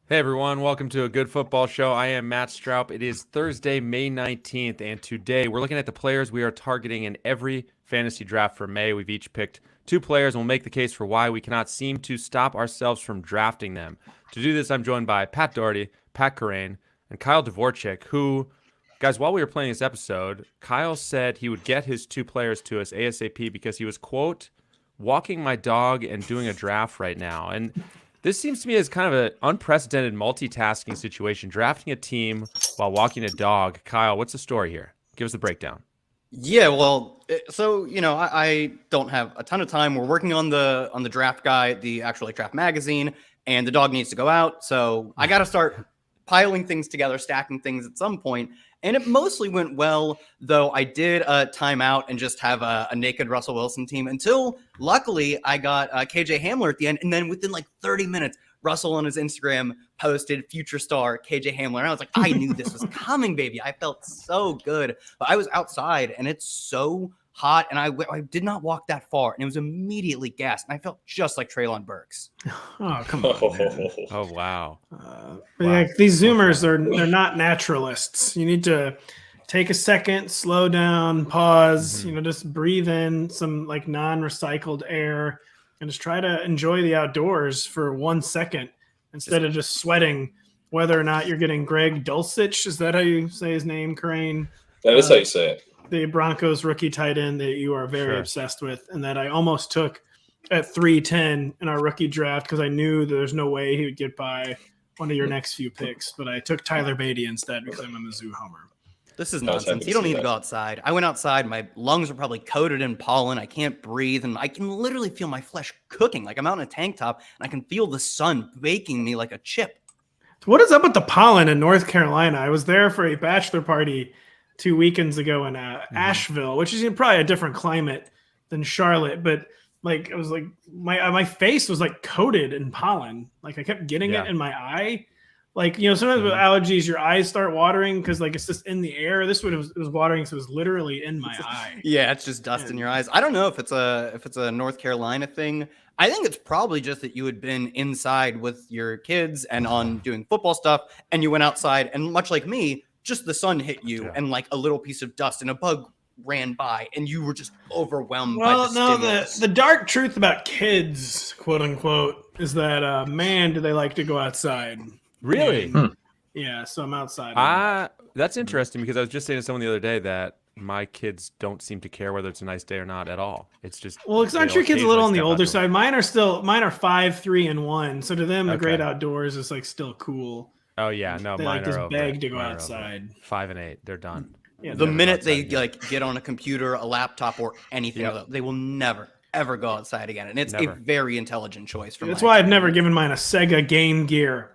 Hey everyone, welcome to a good football show. I am Matt Stroup. It is Thursday, May 19th, and today we're looking at the players we are targeting in every fantasy draft for May. We've each picked 2 players and we'll make the case for why we cannot seem to stop ourselves from drafting them. To do this, I'm joined by Pat Doherty, Pat Kerrane, and Kyle Dvorchak, who, guys, while we were playing this episode, Kyle said he would get his 2 players to us ASAP because he was, quote, walking my dog and doing a draft right now. And this seems to me as kind of an unprecedented multitasking situation, drafting a team while walking a dog. Kyle, what's the story here? Give us the breakdown. Yeah, well, I don't have a ton of time. We're working on the draft guide, the actual draft magazine, and the dog needs to go out. So I got to start piling things together, stacking things at some point. And it mostly went well, though I did time out and just have a naked Russell Wilson team until, luckily, I got KJ Hamler at the end. And then within like 30 minutes, Russell on his Instagram posted future star KJ Hamler. And I was like, I knew this was coming, baby. I felt so good. But I was outside, and it's so hot, and I did not walk that far, and it was immediately gassed, and I felt just like Treylon Burks. Oh, come on, man. Oh, wow. Wow. Like, these Zoomers, they're not naturalists. You need to take a second, slow down, pause, just breathe in some like non-recycled air and just try to enjoy the outdoors for 1 second instead of just sweating whether or not you're getting Greg Dulcich. Is that how you say his name, Kerrane? That is how you say it. The Broncos rookie tight end that you are very obsessed with, and that I almost took at 310 in our rookie draft because I knew there's no way he would get by one of your next few picks. But I took Tyler Beatty instead because I'm a Mizzou homer. This is nonsense. You don't need to go outside. I went outside. My lungs are probably coated in pollen. I can't breathe, and I can literally feel my flesh cooking. Like I'm out in a tank top, and I can feel the sun baking me like a chip. What is up with the pollen in North Carolina? I was there for a bachelor party 2 weekends ago in Asheville, which is probably a different climate than Charlotte, but like it was like my face was like coated in pollen. Like I kept getting it in my eye. Like, sometimes with allergies, your eyes start watering because like it's just in the air. This one it was watering, so it was literally in my eye. Yeah, it's just dust in your eyes. I don't know if it's a North Carolina thing. I think it's probably just that you had been inside with your kids and on doing football stuff, and you went outside, and much like me, just the sun hit you and like a little piece of dust and a bug ran by and you were just overwhelmed by the stimulus. The dark truth about kids, quote unquote, is that man, do they like to go outside. Really? Yeah, so I'm outside. That's interesting because I was just saying to someone the other day that my kids don't seem to care whether it's a nice day or not at all. It's just it's not your kids a little on the older side. Mine are 5, 3, and 1. So to them, the great outdoors is like still cool. Oh yeah, no, they mine like this are bag to go mine outside. 5 and 8, they're done. Yeah, the minute they get on a computer, a laptop, or anything, they will never ever go outside again, and it's a very intelligent choice. That's why I've never given mine a Sega Game Gear.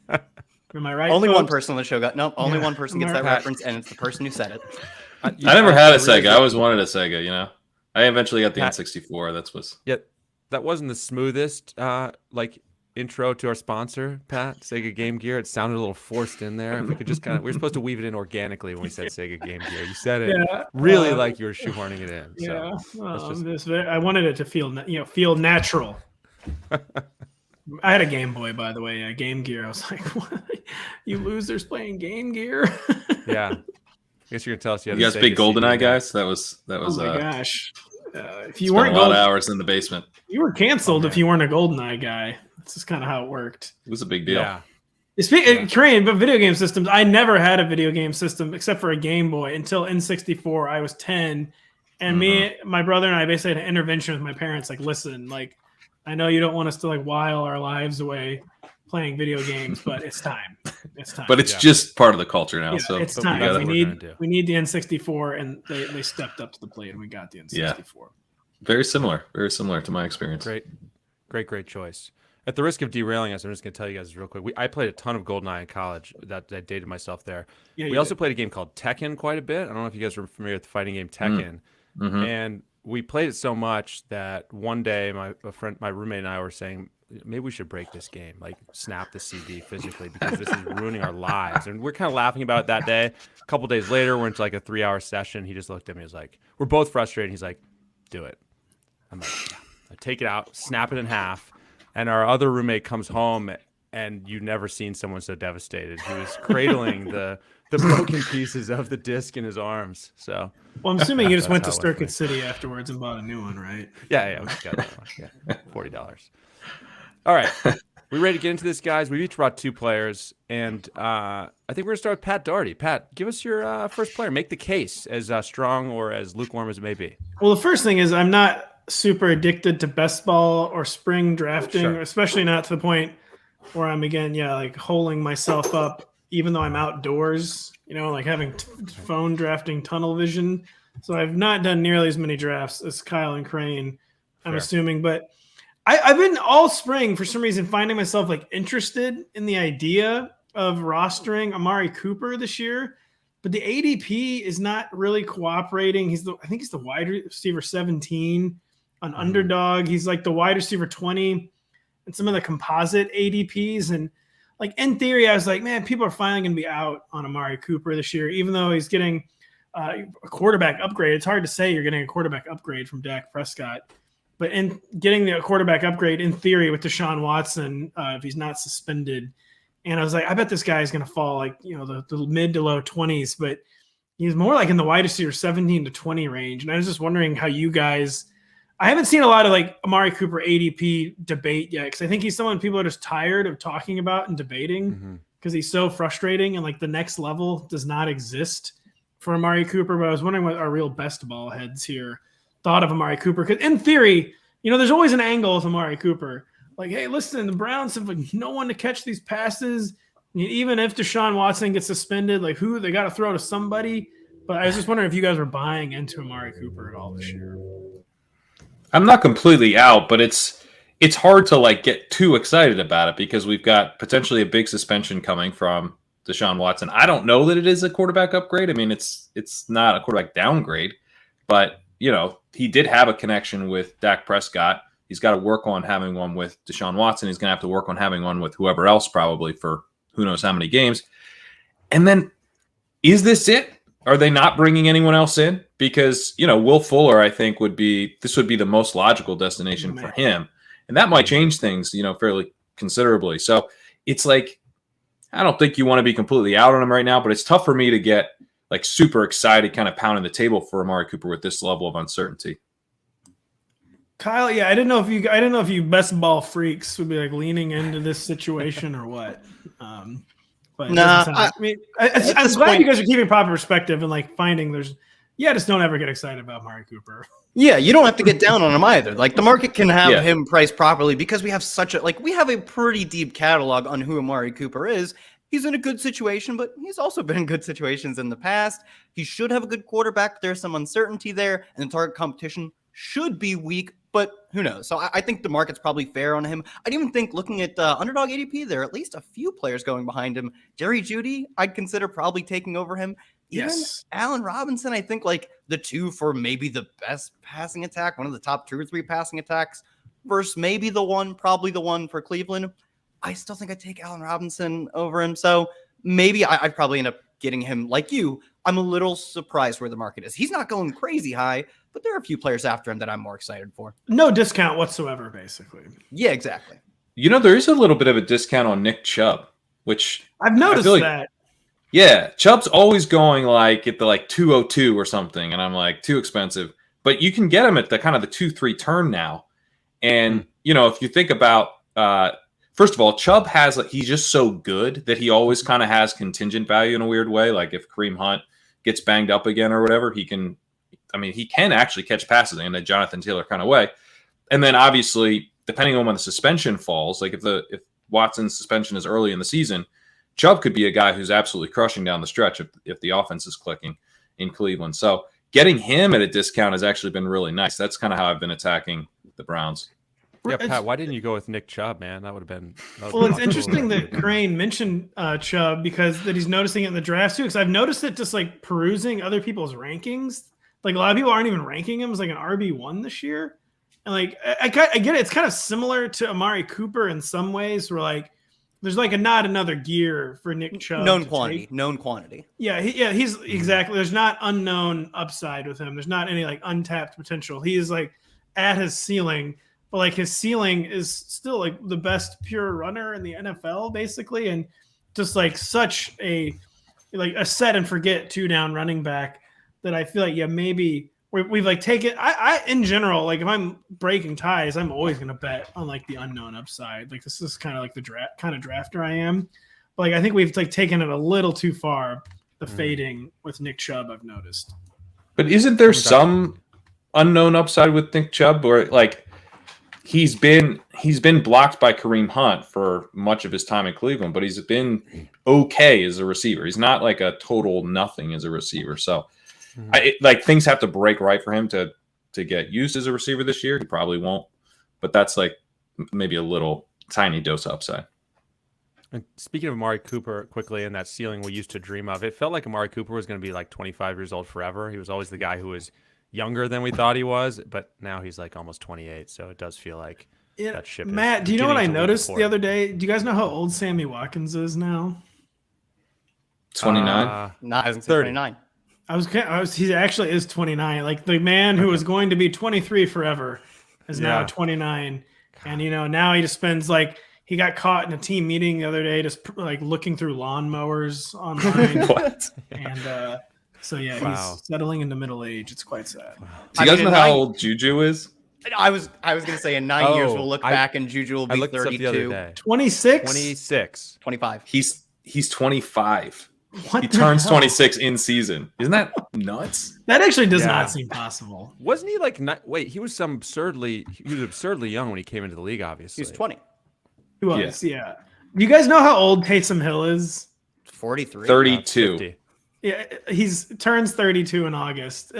Am I right? Only folks? one person on the show got only one person gets that reference, and it's the person who said it. I never had a Sega. I always wanted a Sega. I eventually got the N64. That wasn't the smoothest intro to our sponsor, Pat, Sega Game Gear. It sounded a little forced in there. If we could just we were supposed to weave it in organically when we said Sega Game Gear. You said it really like you were shoehorning it in. Yeah, so I wanted it to feel natural. I had a Game Boy, by the way, a Game Gear. I was like, what? You losers playing Game Gear? Yeah. I guess you're gonna tell us you guys big GoldenEye guys? That was. Oh my gosh! If you spent weren't a lot of hours in the basement, you were canceled if you weren't a GoldenEye guy. That's just kind of how it worked. It was a big deal. Yeah. Kerrane, but video game systems. I never had a video game system except for a Game Boy until N64. I was 10, and my brother and I basically had an intervention with my parents. Like, listen, like, I know you don't want us to like while our lives away playing video games, but it's time. It's time. But it's just part of the culture now. Yeah, so it's time. We need the N64, and they stepped up to the plate, and we got the N64. Yeah. Very similar to my experience. Great choice. At the risk of derailing us, I'm just going to tell you guys real quick. I played a ton of GoldenEye in college. That I dated myself there. Yeah, we also played a game called Tekken quite a bit. I don't know if you guys are familiar with the fighting game Tekken. And we played it so much that one day my roommate and I were saying, maybe we should break this game, like snap the CD physically because this is ruining our lives. And we're kind of laughing about it that day. A couple days later, we're into like a 3-hour session. He just looked at me. He was like, we're both frustrated. He's like, do it. I'm like, yeah. I take it out, snap it in half. And our other roommate comes home and you've never seen someone so devastated. He was cradling the broken pieces of the disc in his arms. So, well, I'm assuming you just went to That's how it went for Circuit me. City afterwards and bought a new one, right? yeah, we got that one. Yeah, $40. All right, we ready to get into this, guys? We each brought 2 players, and I think we're gonna start with Pat Doherty. Pat, give us your first player. Make the case as strong or as lukewarm as it may be. Well, the first thing is I'm not super addicted to best ball or spring drafting, Sure. especially not to the point where I'm like holding myself up, even though I'm outdoors, like having phone drafting tunnel vision. So I've not done nearly as many drafts as Kyle and Kerrane, I'm Sure. assuming, but I've been all spring for some reason finding myself like interested in the idea of rostering Amari Cooper this year, but the ADP is not really cooperating. I think he's the wide receiver 17 on Underdog. He's like the wide receiver 20 and some of the composite ADPs. And like in theory, I was like, man, people are finally going to be out on Amari Cooper this year, even though he's getting a quarterback upgrade. It's hard to say you're getting a quarterback upgrade from Dak Prescott. But in getting the quarterback upgrade, in theory, with Deshaun Watson, if he's not suspended, and I was like, I bet this guy is going to fall like, the mid to low 20s, but he's more like in the wide receiver 17 to 20 range. And I was just wondering how you guys, I haven't seen a lot of like Amari Cooper ADP debate yet, because I think he's someone people are just tired of talking about and debating because he's so frustrating and like the next level does not exist for Amari Cooper. But I was wondering what our real best ball heads here thought of Amari Cooper, because in theory, there's always an angle with Amari Cooper. Like, hey, listen, the Browns have like no one to catch these passes. Even if Deshaun Watson gets suspended, like they got to throw to somebody. But I was just wondering if you guys were buying into Amari Cooper at all this year. I'm not completely out, but it's hard to like get too excited about it because we've got potentially a big suspension coming from Deshaun Watson. I don't know that it is a quarterback upgrade. I mean, it's not a quarterback downgrade, but he did have a connection with Dak Prescott. He's got to work on having one with Deshaun Watson. He's going to have to work on having one with whoever else probably for who knows how many games. And then is this it? Are they not bringing anyone else in? Because, Will Fuller, I think, would be the most logical destination for him. And that might change things, fairly considerably. So it's like, I don't think you want to be completely out on him right now, but it's tough for me to get like super excited, kind of pounding the table for Amari Cooper with this level of uncertainty. Kyle, yeah, I didn't know if you best ball freaks would be like leaning into this situation or what. But Nah, I'm glad you guys are keeping proper perspective and like finding just don't ever get excited about Amari Cooper. Yeah, you don't have to get down on him either. Like the market can have him priced properly because we have we have a pretty deep catalog on who Amari Cooper is. He's in a good situation, but he's also been in good situations in the past. He should have a good quarterback. There's some uncertainty there, and the target competition should be weak, but who knows? So I think the market's probably fair on him. I'd even think looking at Underdog ADP, there are at least a few players going behind him. Jerry Jeudy, I'd consider probably taking over him. Even Allen Robinson, I think like the 2 for maybe the best passing attack, one of the top 2 or 3 passing attacks versus maybe probably the one for Cleveland. I still think I'd take Allen Robinson over him. So maybe I'd probably end up getting him like you. I'm a little surprised where the market is. He's not going crazy high, but there are a few players after him that I'm more excited for. No discount whatsoever, basically. Yeah, exactly. There is a little bit of a discount on Nick Chubb, which I've noticed that. Yeah, Chubb's always going like at the like 202 or something, and I'm like too expensive. But you can get him at the kind of the 2-3 turn now. And if you think about first of all, Chubb he's just so good that he always kind of has contingent value in a weird way. Like if Kareem Hunt gets banged up again or whatever, he can actually catch passes in a Jonathan Taylor kind of way. And then obviously, depending on when the suspension falls, like if Watson's suspension is early in the season, Chubb could be a guy who's absolutely crushing down the stretch if the offense is clicking in Cleveland. So getting him at a discount has actually been really nice. That's kind of how I've been attacking the Browns. Yeah, Pat, why didn't you go with Nick Chubb, man? That would have been. Well, it's interesting that Kerrane mentioned Chubb because that he's noticing it in the draft too. Because I've noticed it just like perusing other people's rankings. Like a lot of people aren't even ranking him as like an RB1 this year. And like I get it. It's kind of similar to Amari Cooper in some ways, where like there's like not another gear for Nick Chubb. Known quantity. Yeah, he's exactly. There's not unknown upside with him. There's not any like untapped potential. He is like at his ceiling. but like his ceiling is still like the best pure runner in the NFL, basically, and just like such a set and forget 2-down running back that I feel like maybe we've like taken. I in general, like if I'm breaking ties, I'm always gonna bet on like the unknown upside. Like this is kind of like the drafter I am, but like I think we've like taken it a little too far. The fading with Nick Chubb, I've noticed. But isn't there some unknown upside with Nick Chubb, or like he's been blocked by Kareem Hunt for much of his time in Cleveland, but he's been okay as a receiver. He's not like a total nothing as a receiver. So like things have to break right for him to get used as a receiver this year. He probably won't, but that's like maybe a little tiny dose upside. And speaking of Amari Cooper, quickly, and that ceiling we used to dream of, it felt like Amari Cooper was going to be like 25 years old forever. He was always the guy who was younger than we thought he was, but now he's like almost 28. So it does feel like that ship. Matt, do you know what I noticed the other day? Do you guys know how old Sammy Watkins is now? 29. Not 39. He actually is 29. Like the man who was going to be 23 forever is now 29, and now he just spends like. He got caught in a team meeting the other day, just like looking through lawnmowers online. What? And so he's settling into middle age. It's quite sad. Do you guys know how old Juju is? I was going to say in 9 years we'll look back and Juju will be 32. 26? 25. He's 25. What he turns 26 in season. Isn't that nuts? That actually does not seem possible. Wasn't he like? He was absurdly young when he came into the league. Obviously, he's 20. He was, yeah. Do you guys know how old Taysom Hill is? 43. 32. Yeah, turns 32 in August.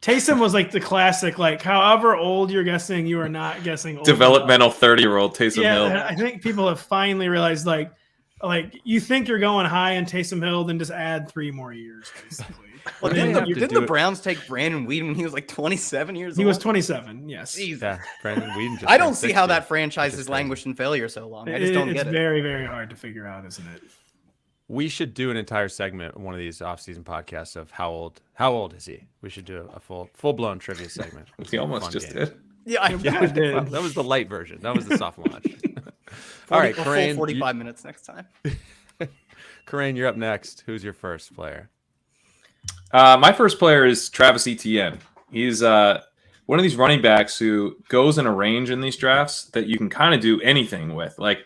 Taysom was like the classic, like however old you're guessing, you are not guessing old. Developmental 30-year-old Taysom Hill. I think people have finally realized like you think you're going high in Taysom Hill, then just add 3 more years, basically. Well, didn't the Browns take Brandon Weeden when he was like 27 years old? He was 27, yes. Yeah, Brandon Weeden. I don't see how that franchise has languished in failure so long. I just don't get it. It's very, very hard to figure out, isn't it? We should do an entire segment, one of these off-season podcasts of how old is he? We should do a full-blown trivia segment. He almost just did. Yeah, I did. Well, that was the light version. That was the soft launch. All right, Kerrane, 45 minutes next time. Kerrane, you're up next. Who's your first player? My first player is Travis Etienne. He's one of these running backs who goes in a range in these drafts that you can kind of do anything with. Like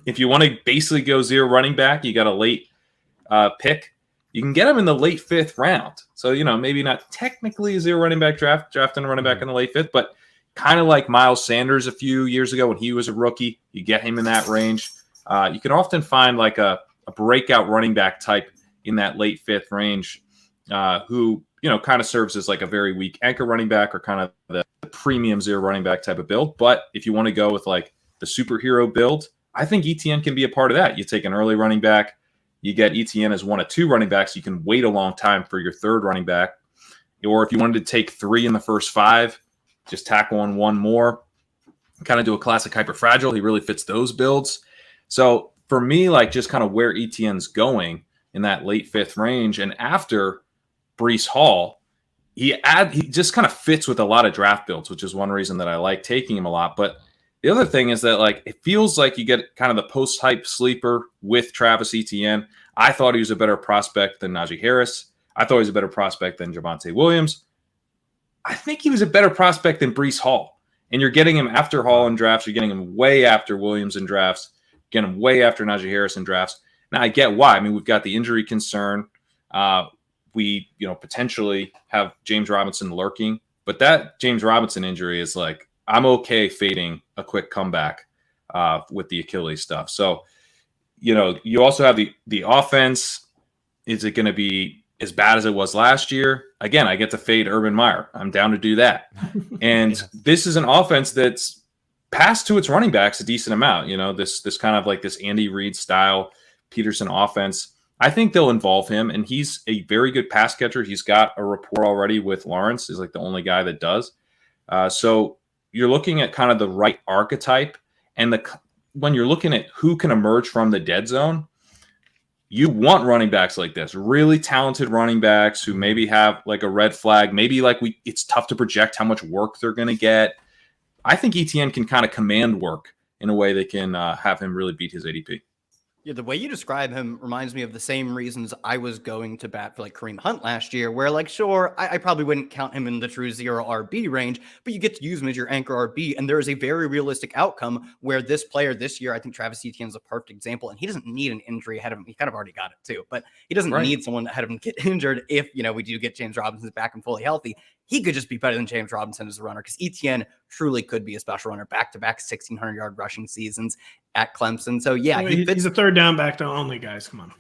if you want to basically go zero running back, you got a late pick. You can get him in the late 5th round. So, maybe not technically a zero running back drafting a running back in the late 5th, but kind of like Miles Sanders a few years ago when he was a rookie. You get him in that range. You can often find like a breakout running back type in that late 5th range. Who kind of serves as like a very weak anchor running back or kind of the premium zero running back type of build. But if you want to go with like the superhero build, I think Etienne can be a part of that. You take an early running back, you get Etienne as one of 2 running backs. You can wait a long time for your 3rd running back. Or if you wanted to take 3 in the first 5, just tackle on 1 more, kind of do a classic hyper fragile. He really fits those builds. So for me, like just kind of where Etienne's going in that late 5th range and after Breece Hall, he just kind of fits with a lot of draft builds, which is one reason that I like taking him a lot. But the other thing is that like it feels like you get kind of the post-hype sleeper with Travis Etienne. I thought he was a better prospect than Najee Harris. I thought he was a better prospect than Javonte Williams. I think he was a better prospect than Breece Hall. And you're getting him after Hall in drafts. You're getting him way after Williams in drafts. You're getting him way after Najee Harris in drafts. Now, I get why. I mean, we've got the injury concern. We, potentially have James Robinson lurking. But that James Robinson injury is like, I'm okay fading a quick comeback with the Achilles stuff. So, you also have the offense. Is it going to be as bad as it was last year? Again, I get to fade Urban Meyer. I'm down to do that. And this is an offense that's passed to its running backs a decent amount. This kind of like this Andy Reid style Peterson offense. I think they'll involve him, and he's a very good pass catcher. He's got a rapport already with Lawrence. He's like the only guy that does. So you're looking at kind of the right archetype, and when you're looking at who can emerge from the dead zone, you want running backs like this, really talented running backs who maybe have like a red flag. Maybe like it's tough to project how much work they're going to get. I think Etienne can kind of command work in a way that can have him really beat his ADP. Yeah, the way you describe him reminds me of the same reasons I was going to bat for like Kareem Hunt last year, where like, sure, I probably wouldn't count him in the true 0 RB range, but you get to use him as your anchor RB. And there is a very realistic outcome where this player this year, I think Travis Etienne is a perfect example, and he doesn't need an injury ahead of him. He kind of already got it too, but he doesn't need someone ahead of him to get injured. If, we do get James Robinson back and fully healthy, he could just be better than James Robinson as a runner, because Etienne truly could be a special runner, back-to-back 1,600-yard rushing seasons at Clemson. So yeah, he's a third down back to only, guys. Come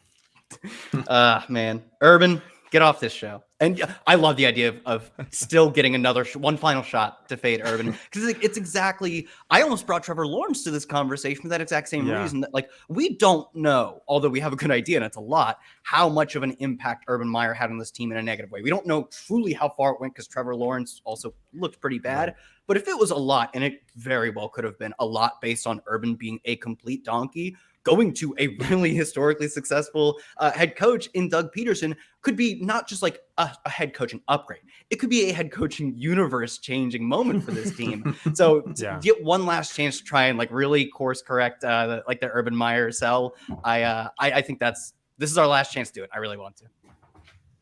on. Man, Urban, get off this show. And I love the idea of still getting one final shot to fade Urban, because it's exactly. I almost brought Trevor Lawrence to this conversation for that exact same reason. That like we don't know, although we have a good idea, and it's a lot, how much of an impact Urban Meyer had on this team in a negative way. We don't know truly how far it went, because Trevor Lawrence also looked pretty bad. Right. But if it was a lot, and it very well could have been a lot based on Urban being a complete donkey, going to a really historically successful head coach in Doug Peterson could be not just like a head coaching upgrade. It could be a head coaching universe changing moment for this team. So to get one last chance to try and like really course correct the Urban Meyer sell. I think this is our last chance to do it. I really want to.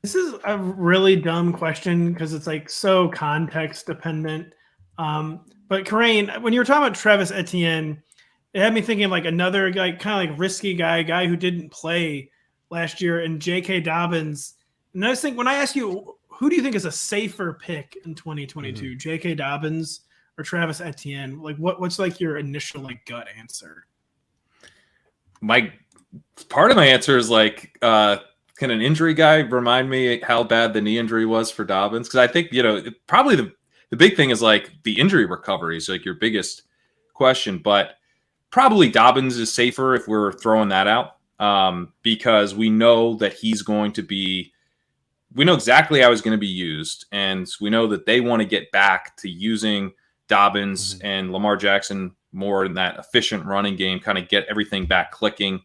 This is a really dumb question because it's like so context dependent. But Kerrane, when you were talking about Travis Etienne, it had me thinking of like another guy, kind of like risky guy who didn't play last year, and J.K. Dobbins. And I just think when I ask you, who do you think is a safer pick in 2022, J.K. Dobbins or Travis Etienne? Like what's like your initial like gut answer? My part of my answer is like, can an injury guy remind me how bad the knee injury was for Dobbins? Because I think, probably the big thing is like the injury recovery is like your biggest question, but probably Dobbins is safer if we're throwing that out, because we know that we know exactly how he's going to be used, and we know that they want to get back to using Dobbins and Lamar Jackson more in that efficient running game, kind of get everything back clicking.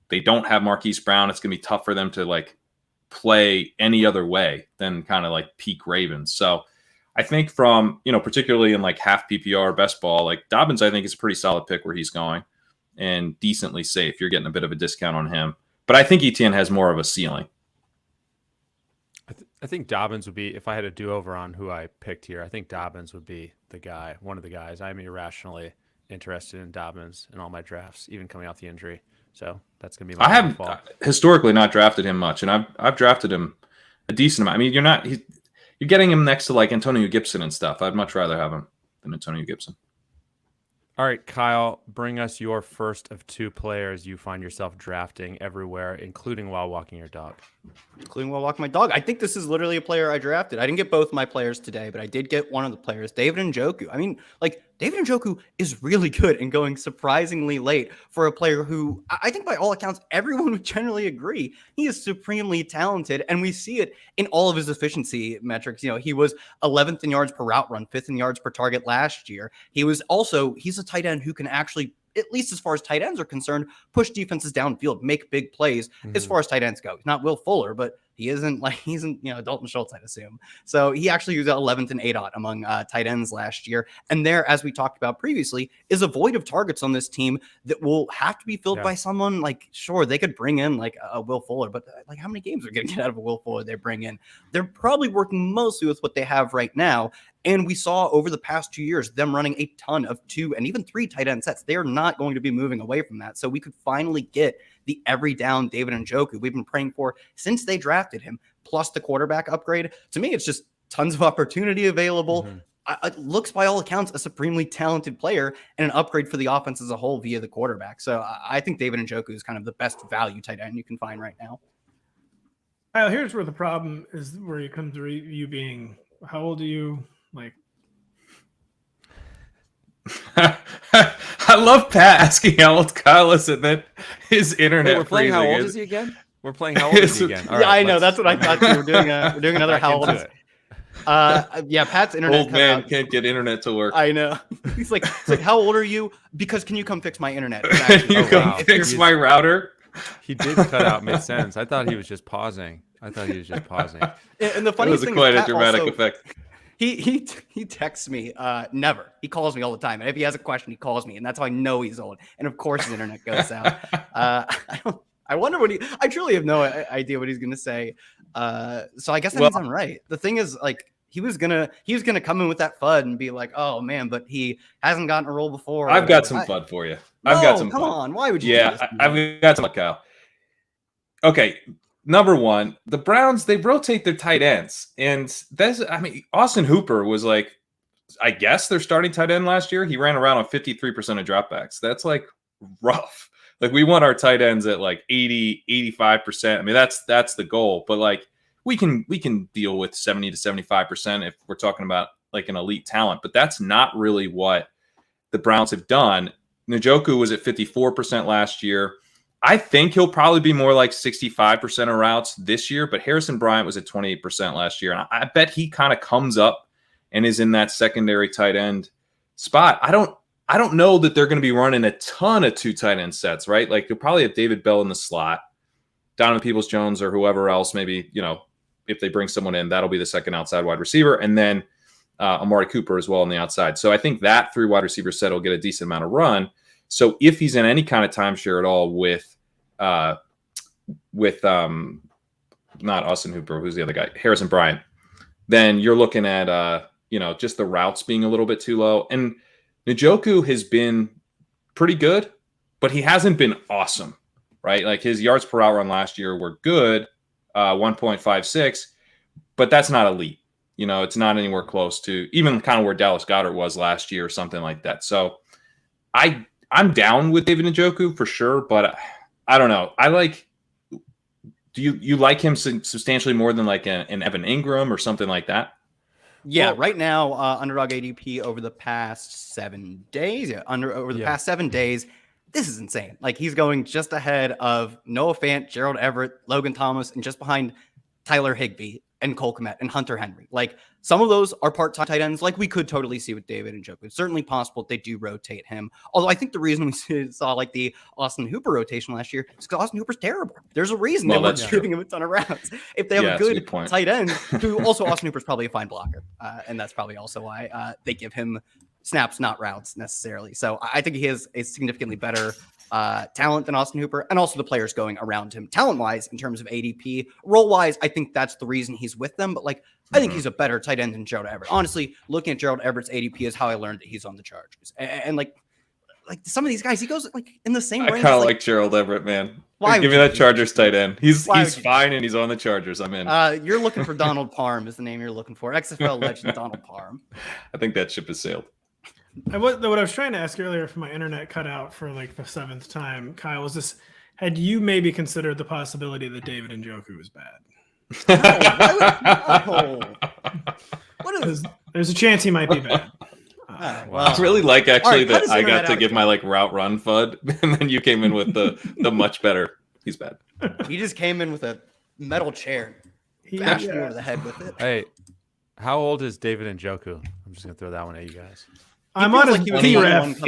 They don't have Marquise Brown. It's going to be tough for them to like play any other way than kind of like peak Ravens. So I think from, particularly in like half PPR best ball, like Dobbins, I think is a pretty solid pick where he's going and decently safe. You're getting a bit of a discount on him, but I think Etienne has more of a ceiling. I think Dobbins would be, if I had a do-over on who I picked here, I think Dobbins would be one of the guys. I'm irrationally interested in Dobbins in all my drafts, even coming off the injury. So that's going to be my I fault. have historically not drafted him much, and I've drafted him a decent amount. I mean, you're getting him next to like Antonio Gibson and stuff. I'd much rather have him than Antonio Gibson. All right, Kyle, bring us your first of two players you find yourself drafting everywhere, including while walking your dog. Including while walking my dog. I think this is literally a player I drafted. I didn't get both my players today, but I did get one of the players, David Njoku. I mean, like, David Njoku is really good and going surprisingly late for a player who I think by all accounts, everyone would generally agree he is supremely talented. And we see it in all of his efficiency metrics. He was 11th in yards per route run, 5th in yards per target last year. He's a tight end who can actually, at least as far as tight ends are concerned, push defenses downfield, make big plays as far as tight ends go. He's not Will Fuller, but he's in Dalton Schultz, I'd assume. So he actually was 11th in ADOT among tight ends last year. And there, as we talked about previously, is a void of targets on this team that will have to be filled by someone. Like, sure, they could bring in like a Will Fuller, but like how many games are going to get out of a Will Fuller they bring in? They're probably working mostly with what they have right now. And we saw over the past 2 years them running a ton of 2 and even 3 tight end sets. They are not going to be moving away from that. So we could finally get the every down David Njoku we've been praying for since they drafted him, plus the quarterback upgrade. To me, it's just tons of opportunity available. It looks by all accounts a supremely talented player and an upgrade for the offense as a whole via the quarterback. So I think David Njoku is kind of the best value tight end you can find right now. Here's where the problem is, where you come to you being, how old are you? Like, I love Pat asking how old Kyle is, and then his internet. We're playing how old is he again? We're playing how old is he again? All right, I know. That's what I thought too. We're doing another how old is it? Pat's internet. Old man can't get internet to work. I know. He's like, how old are you? Because can you come fix my internet? Can you come fix my router? He did cut out mid-sentence. I thought he was just pausing. And the funny thing quite is a dramatic effect. He texts me. Never. He calls me all the time. And if he has a question, he calls me, and that's how I know he's old. And of course, his internet goes out. I wonder I truly have no idea what he's gonna say. So I guess that means I'm right. The thing is, like, he was gonna come in with that FUD and be like, oh man, but he hasn't gotten a role before. I've got some FUD for you. I've got some. Come on, why would you? Yeah, do this? I've got some, Kyle. Okay. Number one, the Browns, they rotate their tight ends. And Austin Hooper was like, I guess their starting tight end last year. He ran around on 53% of dropbacks. That's like rough. Like, we want our tight ends at like 80, 85%. I mean, that's the goal. But like, we can deal with 70 to 75% if we're talking about like an elite talent. But that's not really what the Browns have done. Njoku was at 54% last year. I think he'll probably be more like 65% of routes this year, but Harrison Bryant was at 28% last year. And I bet he kind of comes up and is in that secondary tight end spot. I don't know that they're going to be running a ton of 2 tight end sets, right? Like, you'll probably have David Bell in the slot, Donovan Peoples-Jones or whoever else, maybe, if they bring someone in, that'll be the second outside wide receiver. And then Amari Cooper as well on the outside. So I think that 3 wide receiver set will get a decent amount of run. So if he's in any kind of timeshare at all with not Austin Hooper, who's the other guy, Harrison Bryant, then you're looking at just the routes being a little bit too low. And Njoku has been pretty good, but he hasn't been awesome, right? Like, his yards per route run last year were good, 1.56, but that's not elite. It's not anywhere close to even kind of where Dallas Goedert was last year or something like that. So I'm down with David Njoku for sure, but I don't know. Do you like him substantially more than like an Evan Ingram or something like that? Yeah, right now, underdog ADP over the past 7 days. Yeah, past 7 days, this is insane. Like, he's going just ahead of Noah Fant, Gerald Everett, Logan Thomas, and just behind Tyler Higbee and Cole Kmet and Hunter Henry. Like, some of those are part-time tight ends, like we could totally see with David Njoku. It's certainly possible they do rotate him. Although I think the reason we saw like the Austin Hooper rotation last year is because Austin Hooper's terrible. There's a reason they weren't giving him a ton of rounds. If they have a good tight end, who also Austin Hooper's probably a fine blocker, and that's probably also why they give him snaps, not routes necessarily. So I think he has a significantly better talent than Austin Hooper, and also the players going around him talent-wise in terms of ADP. Role-wise, I think that's the reason he's with them, but like, I think he's a better tight end than Gerald Everett. Honestly, looking at Gerald Everett's ADP is how I learned that he's on the Chargers. And like some of these guys, he goes like in the same range. I kind of like Gerald Everett, man. Give me that Chargers tight end. He's fine, and he's on the Chargers. I'm in. You're looking for Donald Parham is the name you're looking for. XFL legend Donald Parham. I think that ship has sailed. What I was trying to ask earlier, for my internet cut out for like the 7th time, Kyle, was this: had you maybe considered the possibility that David Njoku was bad? No. What is? There's a chance he might be bad. I really like actually that I got to give my like route run FUD, and then you came in with the much better. He's bad. He just came in with a metal chair, bashed me over the head with it. Hey, how old is David Njoku? I'm just gonna throw that one at you guys. I'm on his T-Ref.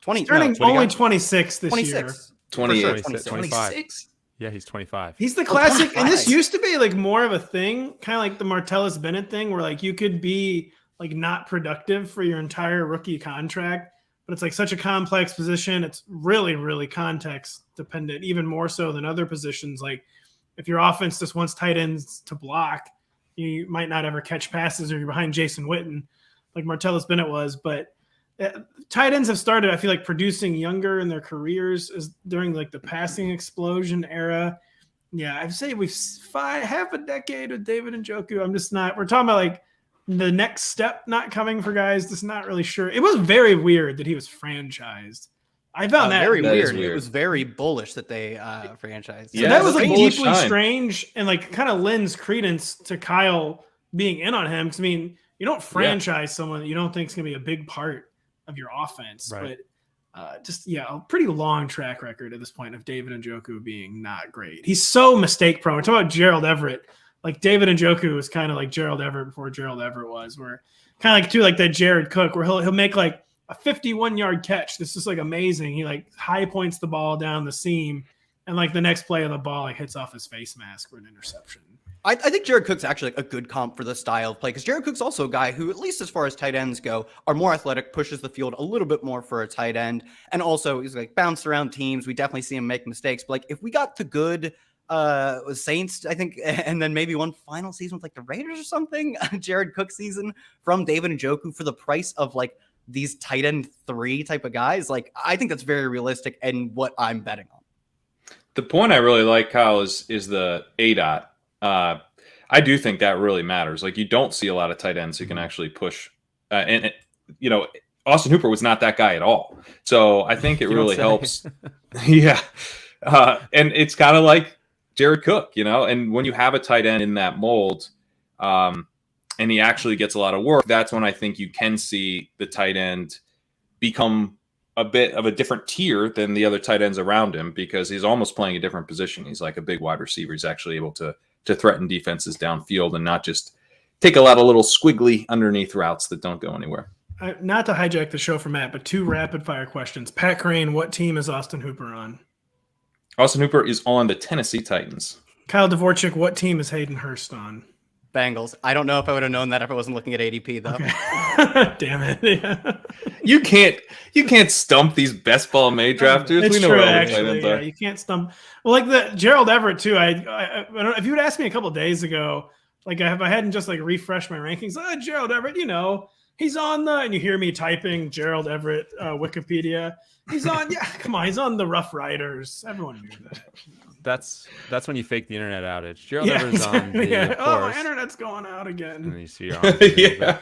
20, turning only 26 this 26. year. 28, 26. Yeah, he's 25. He's the classic, and this used to be like more of a thing, kind of like the Martellus Bennett thing, where like you could be like not productive for your entire rookie contract, but it's like such a complex position. It's really, really context dependent, even more so than other positions. Like if your offense just wants tight ends to block, you might not ever catch passes, or you're behind Jason Witten, like Martellus Bennett was. But tight ends have started, I feel like, producing younger in their careers as during like the passing explosion era. Yeah, I'd say we've half a decade with David Njoku. I'm just not. We're talking about like the next step not coming for guys. Just not really sure. It was very weird that he was franchised. I found that very weird. It was very bullish that they franchised. So that was like deeply strange and like kind of lends credence to Kyle being in on him. Because I mean, you don't franchise someone that you don't think is going to be a big part of your offense, right. But a pretty long track record at this point of David Njoku being not great. He's so mistake prone. We're talking about Gerald Everett. Like David Njoku was kind of like Gerald Everett before Gerald Everett was, where kind of like too like that Jared Cook, where he'll make like a 51-yard catch. This is like amazing. He like high points the ball down the seam, and like the next play of the ball like hits off his face mask for an interception. I think Jared Cook's actually a good comp for the style of play because Jared Cook's also a guy who, at least as far as tight ends go, are more athletic, pushes the field a little bit more for a tight end, and also he's like bounced around teams. We definitely see him make mistakes, but like if we got to good Saints, I think, and then maybe one final season with like the Raiders or something, Jared Cook season from David Njoku for the price of like these tight end 3 type of guys, like I think that's very realistic and what I'm betting on. The point I really like, Kyle, is the ADOT. I do think that really matters. Like you don't see a lot of tight ends who can actually push, and Austin Hooper was not that guy at all. So I think it really helps. Yeah, and it's kind of like Jared Cook, and when you have a tight end in that mold, and he actually gets a lot of work, that's when I think you can see the tight end become a bit of a different tier than the other tight ends around him because he's almost playing a different position. He's like a big wide receiver. He's actually able to threaten defenses downfield and not just take a lot of little squiggly underneath routes that don't go anywhere. Not to hijack the show for Matt, but 2 rapid fire questions. Pat Kerrane, what team is Austin Hooper on? Austin Hooper is on the Tennessee Titans. Kyle Dvorchak, what team is Hayden Hurst on? Bengals. I don't know if I would have known that if I wasn't looking at ADP though. Okay. Damn it. Yeah. You can't stump these best ball made drafters. It's we know true, where all the actually. tight ends Yeah, are. you can't stump. Well, like the Gerald Everett too. I don't know if you would ask me a couple of days ago, like if I hadn't just like refreshed my rankings, Gerald Everett, he's on and you hear me typing Gerald Everett Wikipedia. He's on, yeah, come on, he's on the Rough Riders. Everyone knew that. That's when you fake the internet outage. Gerald Everett's on the yeah. Oh, course, my internet's going out and then again. you see you're on. Yeah.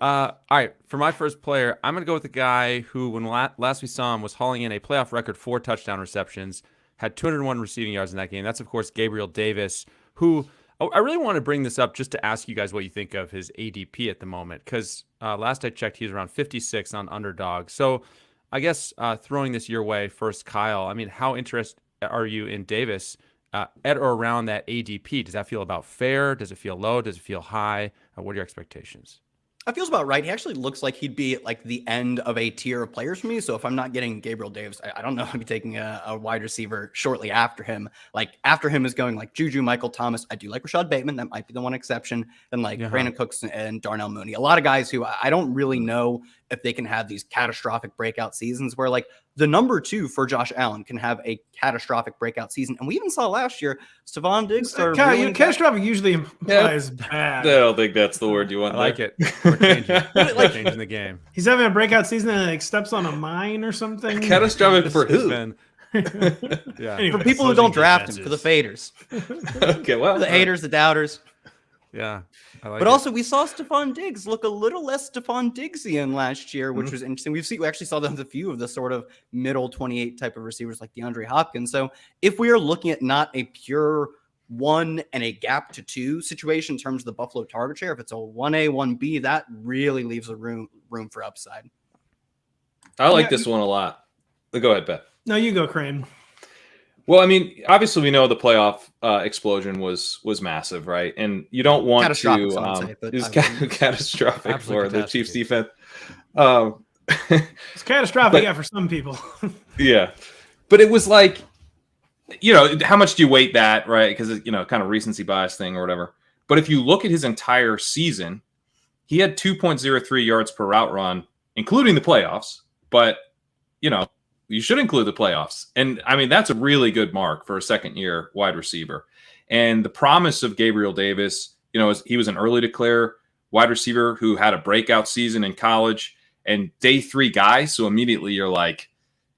All right, for my first player, I'm going to go with the guy who, when last we saw him, was hauling in a playoff record 4 touchdown receptions, had 201 receiving yards in that game. That's, of course, Gabriel Davis, who I really want to bring this up just to ask you guys what you think of his ADP at the moment, because last I checked, he was around 56 on Underdog. So I guess throwing this your way first, Kyle, I mean, how interested are you in Davis at or around that ADP? Does that feel about fair? Does it feel low? Does it feel high? What are your expectations? That feels about right. He actually looks like he'd be at like the end of a tier of players for me. So if I'm not getting Gabriel Davis, I don't know. I'd be taking a wide receiver shortly after him. Like after him is going like Juju, Michael Thomas. I do like Rashad Bateman. That might be the one exception. Then like Brandon Cooks and Darnell Mooney. A lot of guys who I don't really know if they can have these catastrophic breakout seasons where like the number 2 for Josh Allen can have a catastrophic breakout season. And we even saw last year, Stephon Diggs started catastrophic usually implies bad. I don't think that's the word you want. I like it. We're changing. We're changing the game. He's having a breakout season and like steps on a mine or something. Catastrophic for who? Yeah. Anyway, for people who don't draft him, for the faders. Okay, well, The haters, the doubters. Yeah. I like But it. also, we saw Stephon Diggs look a little less Stephon Diggsian last year, which was interesting. We actually saw that with a few of the sort of middle 28 type of receivers like DeAndre Hopkins. So if we are looking at not a pure 1 and a gap to 2 situation in terms of the Buffalo target share, if it's a 1A, 1B, that really leaves a room for upside. I like this one a lot. Go ahead, Bet. No, you go, Kerrane. Well, I mean, obviously we know the playoff explosion was massive, right? And you don't want Catastrophic, to some would say, but it was I catastrophic Absolute for the catastrophe. Chiefs defense. It's catastrophic, yeah, for some people. Yeah. But it was like, how much do you weight that, right? Because, kind of recency bias thing or whatever. But if you look at his entire season, he had 2.03 yards per route run, including the playoffs. But, you should include the playoffs. And, I mean, that's a really good mark for a second-year wide receiver. And the promise of Gabriel Davis, he was an early declare wide receiver who had a breakout season in college and day 3 guy. So immediately you're like,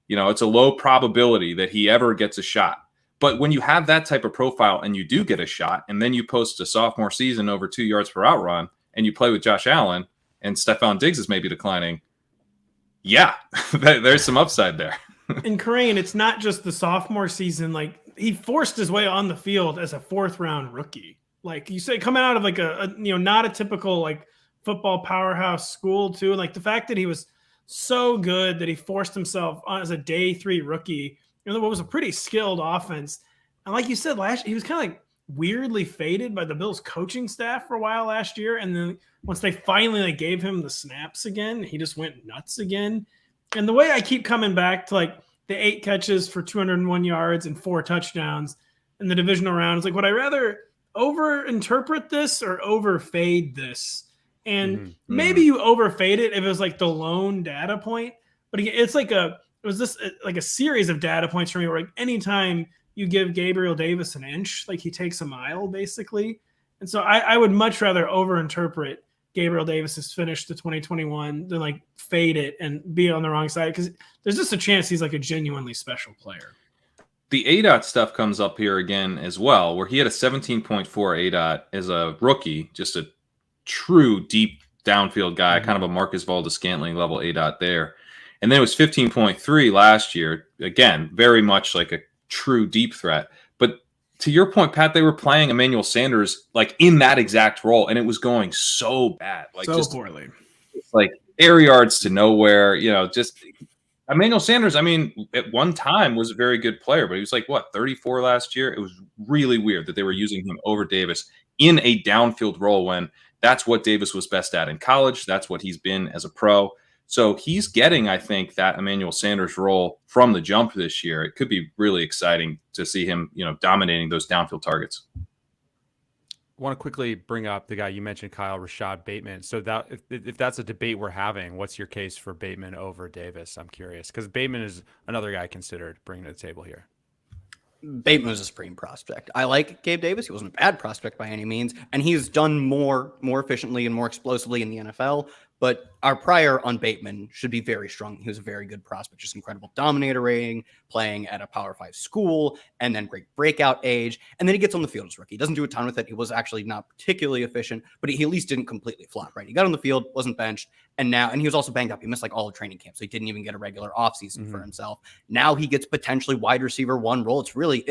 it's a low probability that he ever gets a shot. But when you have that type of profile and you do get a shot, and then you post a sophomore season over 2 yards per route run, and you play with Josh Allen and Stephon Diggs is maybe declining, yeah, there's some upside there. In Kerrane, it's not just the sophomore season. Like he forced his way on the field as a 4th-round rookie. Like you say, coming out of like a not a typical like football powerhouse school too. Like the fact that he was so good that he forced himself on as a day 3 rookie. What was a pretty skilled offense. And like you said, he was kind of like weirdly faded by the Bills coaching staff for a while last year. And then once they finally like gave him the snaps again, he just went nuts again. And the way I keep coming back to like the 8 catches for 201 yards and 4 touchdowns, in the divisional round. It's like, would I rather over-interpret this or over-fade this? And maybe you over-fade it if it was like the lone data point. But again, it's like it was like a series of data points for me where like anytime you give Gabriel Davis an inch, like he takes a mile basically. And so I would much rather over-interpret Gabriel Davis's finish to 2021 than like fade it and be on the wrong side, because there's just a chance he's like a genuinely special player. The ADOT stuff comes up here again as well, where he had a 17.4 ADOT as a rookie, just a true deep downfield guy, kind of a Marcus Valdes-Scantling level ADOT there. And then it was 15.3 last year. Again, very much like a true deep threat. But to your point, Pat, they were playing Emmanuel Sanders like in that exact role, and it was going so bad. Like so just poorly. Like air yards to nowhere, just Emmanuel Sanders, I mean, at one time was a very good player, but he was like, 34 last year? It was really weird that they were using him over Davis in a downfield role when that's what Davis was best at in college. That's what he's been as a pro. So he's getting, I think, that Emmanuel Sanders role from the jump this year. It could be really exciting to see him, dominating those downfield targets. I want to quickly bring up the guy you mentioned, Kyle, Rashad Bateman. So that if that's a debate we're having, what's your case for Bateman over Davis? I'm curious, because Bateman is another guy considered bringing to the table here. Bateman was a supreme prospect. I like Gabe Davis. He wasn't a bad prospect by any means, and he's done more efficiently and more explosively in the NFL. But our prior on Bateman should be very strong. He was a very good prospect, just incredible dominator rating, playing at a Power 5 school, and then great breakout age. And then he gets on the field as rookie. He doesn't do a ton with it. He was actually not particularly efficient, but he at least didn't completely flop, right? He got on the field, wasn't benched, and he was also banged up. He missed like all of training camp, so he didn't even get a regular offseason for himself. Now he gets potentially wide receiver 1 role. It's really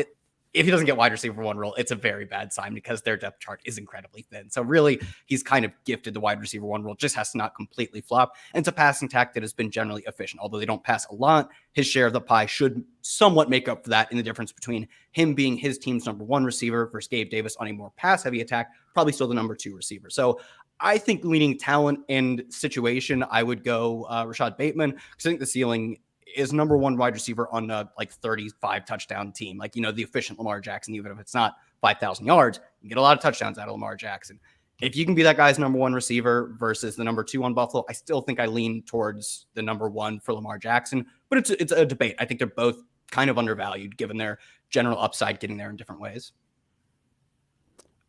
if he doesn't get wide receiver 1 role, it's a very bad sign because their depth chart is incredibly thin. So really, he's kind of gifted the wide receiver 1 role, just has to not completely flop. And it's a passing attack that has been generally efficient. Although they don't pass a lot, his share of the pie should somewhat make up for that in the difference between him being his team's number 1 receiver versus Gabe Davis on a more pass-heavy attack, probably still the number 2 receiver. So I think leaning talent and situation, I would go Rashad Bateman, because I think the ceiling is number 1 wide receiver on a 35 touchdown team. The efficient Lamar Jackson, even if it's not 5,000 yards, you get a lot of touchdowns out of Lamar Jackson. If you can be that guy's number 1 receiver versus the number 2 on Buffalo, I still think I lean towards the number 1 for Lamar Jackson, but it's a debate. I think they're both kind of undervalued given their general upside getting there in different ways.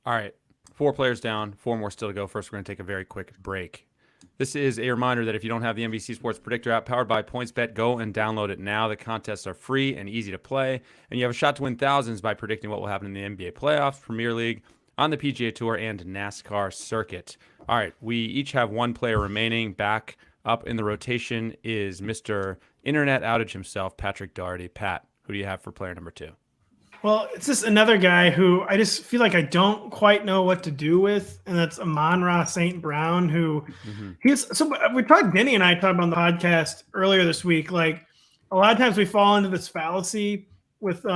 All right. 4 players down, 4 more still to go. First, we're going to take a very quick break. This is a reminder that if you don't have the NBC Sports Predictor app powered by PointsBet, go and download it now. The contests are free and easy to play, and you have a shot to win thousands by predicting what will happen in the NBA playoffs, Premier League, on the PGA Tour, and NASCAR circuit. All right, we each have 1 player remaining. Back up in the rotation is Mr. Internet Outage himself, Patrick Daugherty. Pat, who do you have for player number 2? Well, it's just another guy who I just feel like I don't quite know what to do with, and that's Amon-Ra St. Brown, who we talked, Denny and I talked on the podcast earlier this week. Like a lot of times we fall into this fallacy with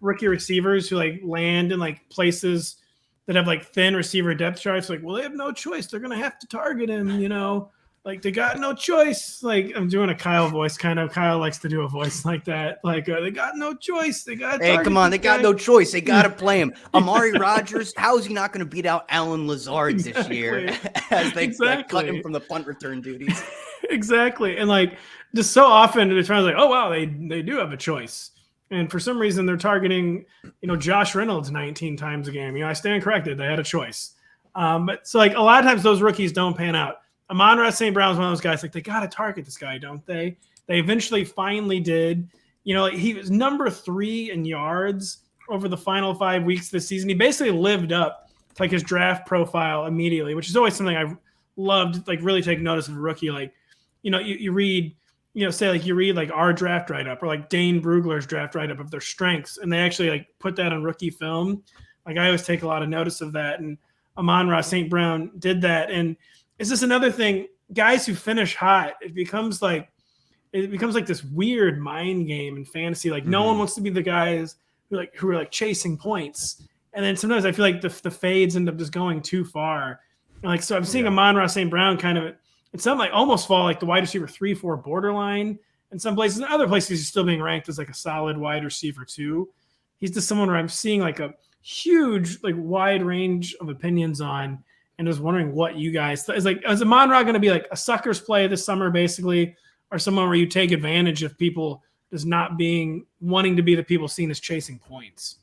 rookie receivers who land in places that have thin receiver depth charts. Well, they have no choice. They're going to have to target him, they got no choice. I'm doing a Kyle voice, kind of. Kyle likes to do a voice like that. They got no choice. They got. Hey, come on! They got no choice. They got to play him. Amari Rodgers. How is he not going to beat out Alan Lazard this year as they cut him from the punt return duties? Exactly, and just so often it's oh wow, they do have a choice, and for some reason they're targeting Josh Reynolds 19 times a game. I stand corrected. They had a choice, but so a lot of times those rookies don't pan out. Amon-Ra St. Brown is one of those guys, they got to target this guy, don't they? They eventually finally did. He was number 3 in yards over the final 5 weeks this season. He basically lived up to his draft profile immediately, which is always something I've loved, really take notice of a rookie. You read, you read our draft write-up or Dane Brugler's draft write-up of their strengths, and they actually put that on rookie film. I always take a lot of notice of that, and Amon-Ra St. Brown did that, and it's just another thing. Guys who finish hot, it becomes this weird mind game in fantasy. No one wants to be the guys who are chasing points, and then sometimes I feel like the fades end up just going too far. And so I'm seeing Amon-Ra St. Brown kind of it's something almost fall the wide receiver 3-4 borderline in some places. In other places, he's still being ranked as a solid wide receiver 2. he's just someone where I'm seeing like a huge, like wide range of opinions on, and was wondering what you guys is like. Is Amon-Ra going to be like a sucker's play this summer, basically, or someone where you take advantage of people just not wanting to be the people seen as chasing points?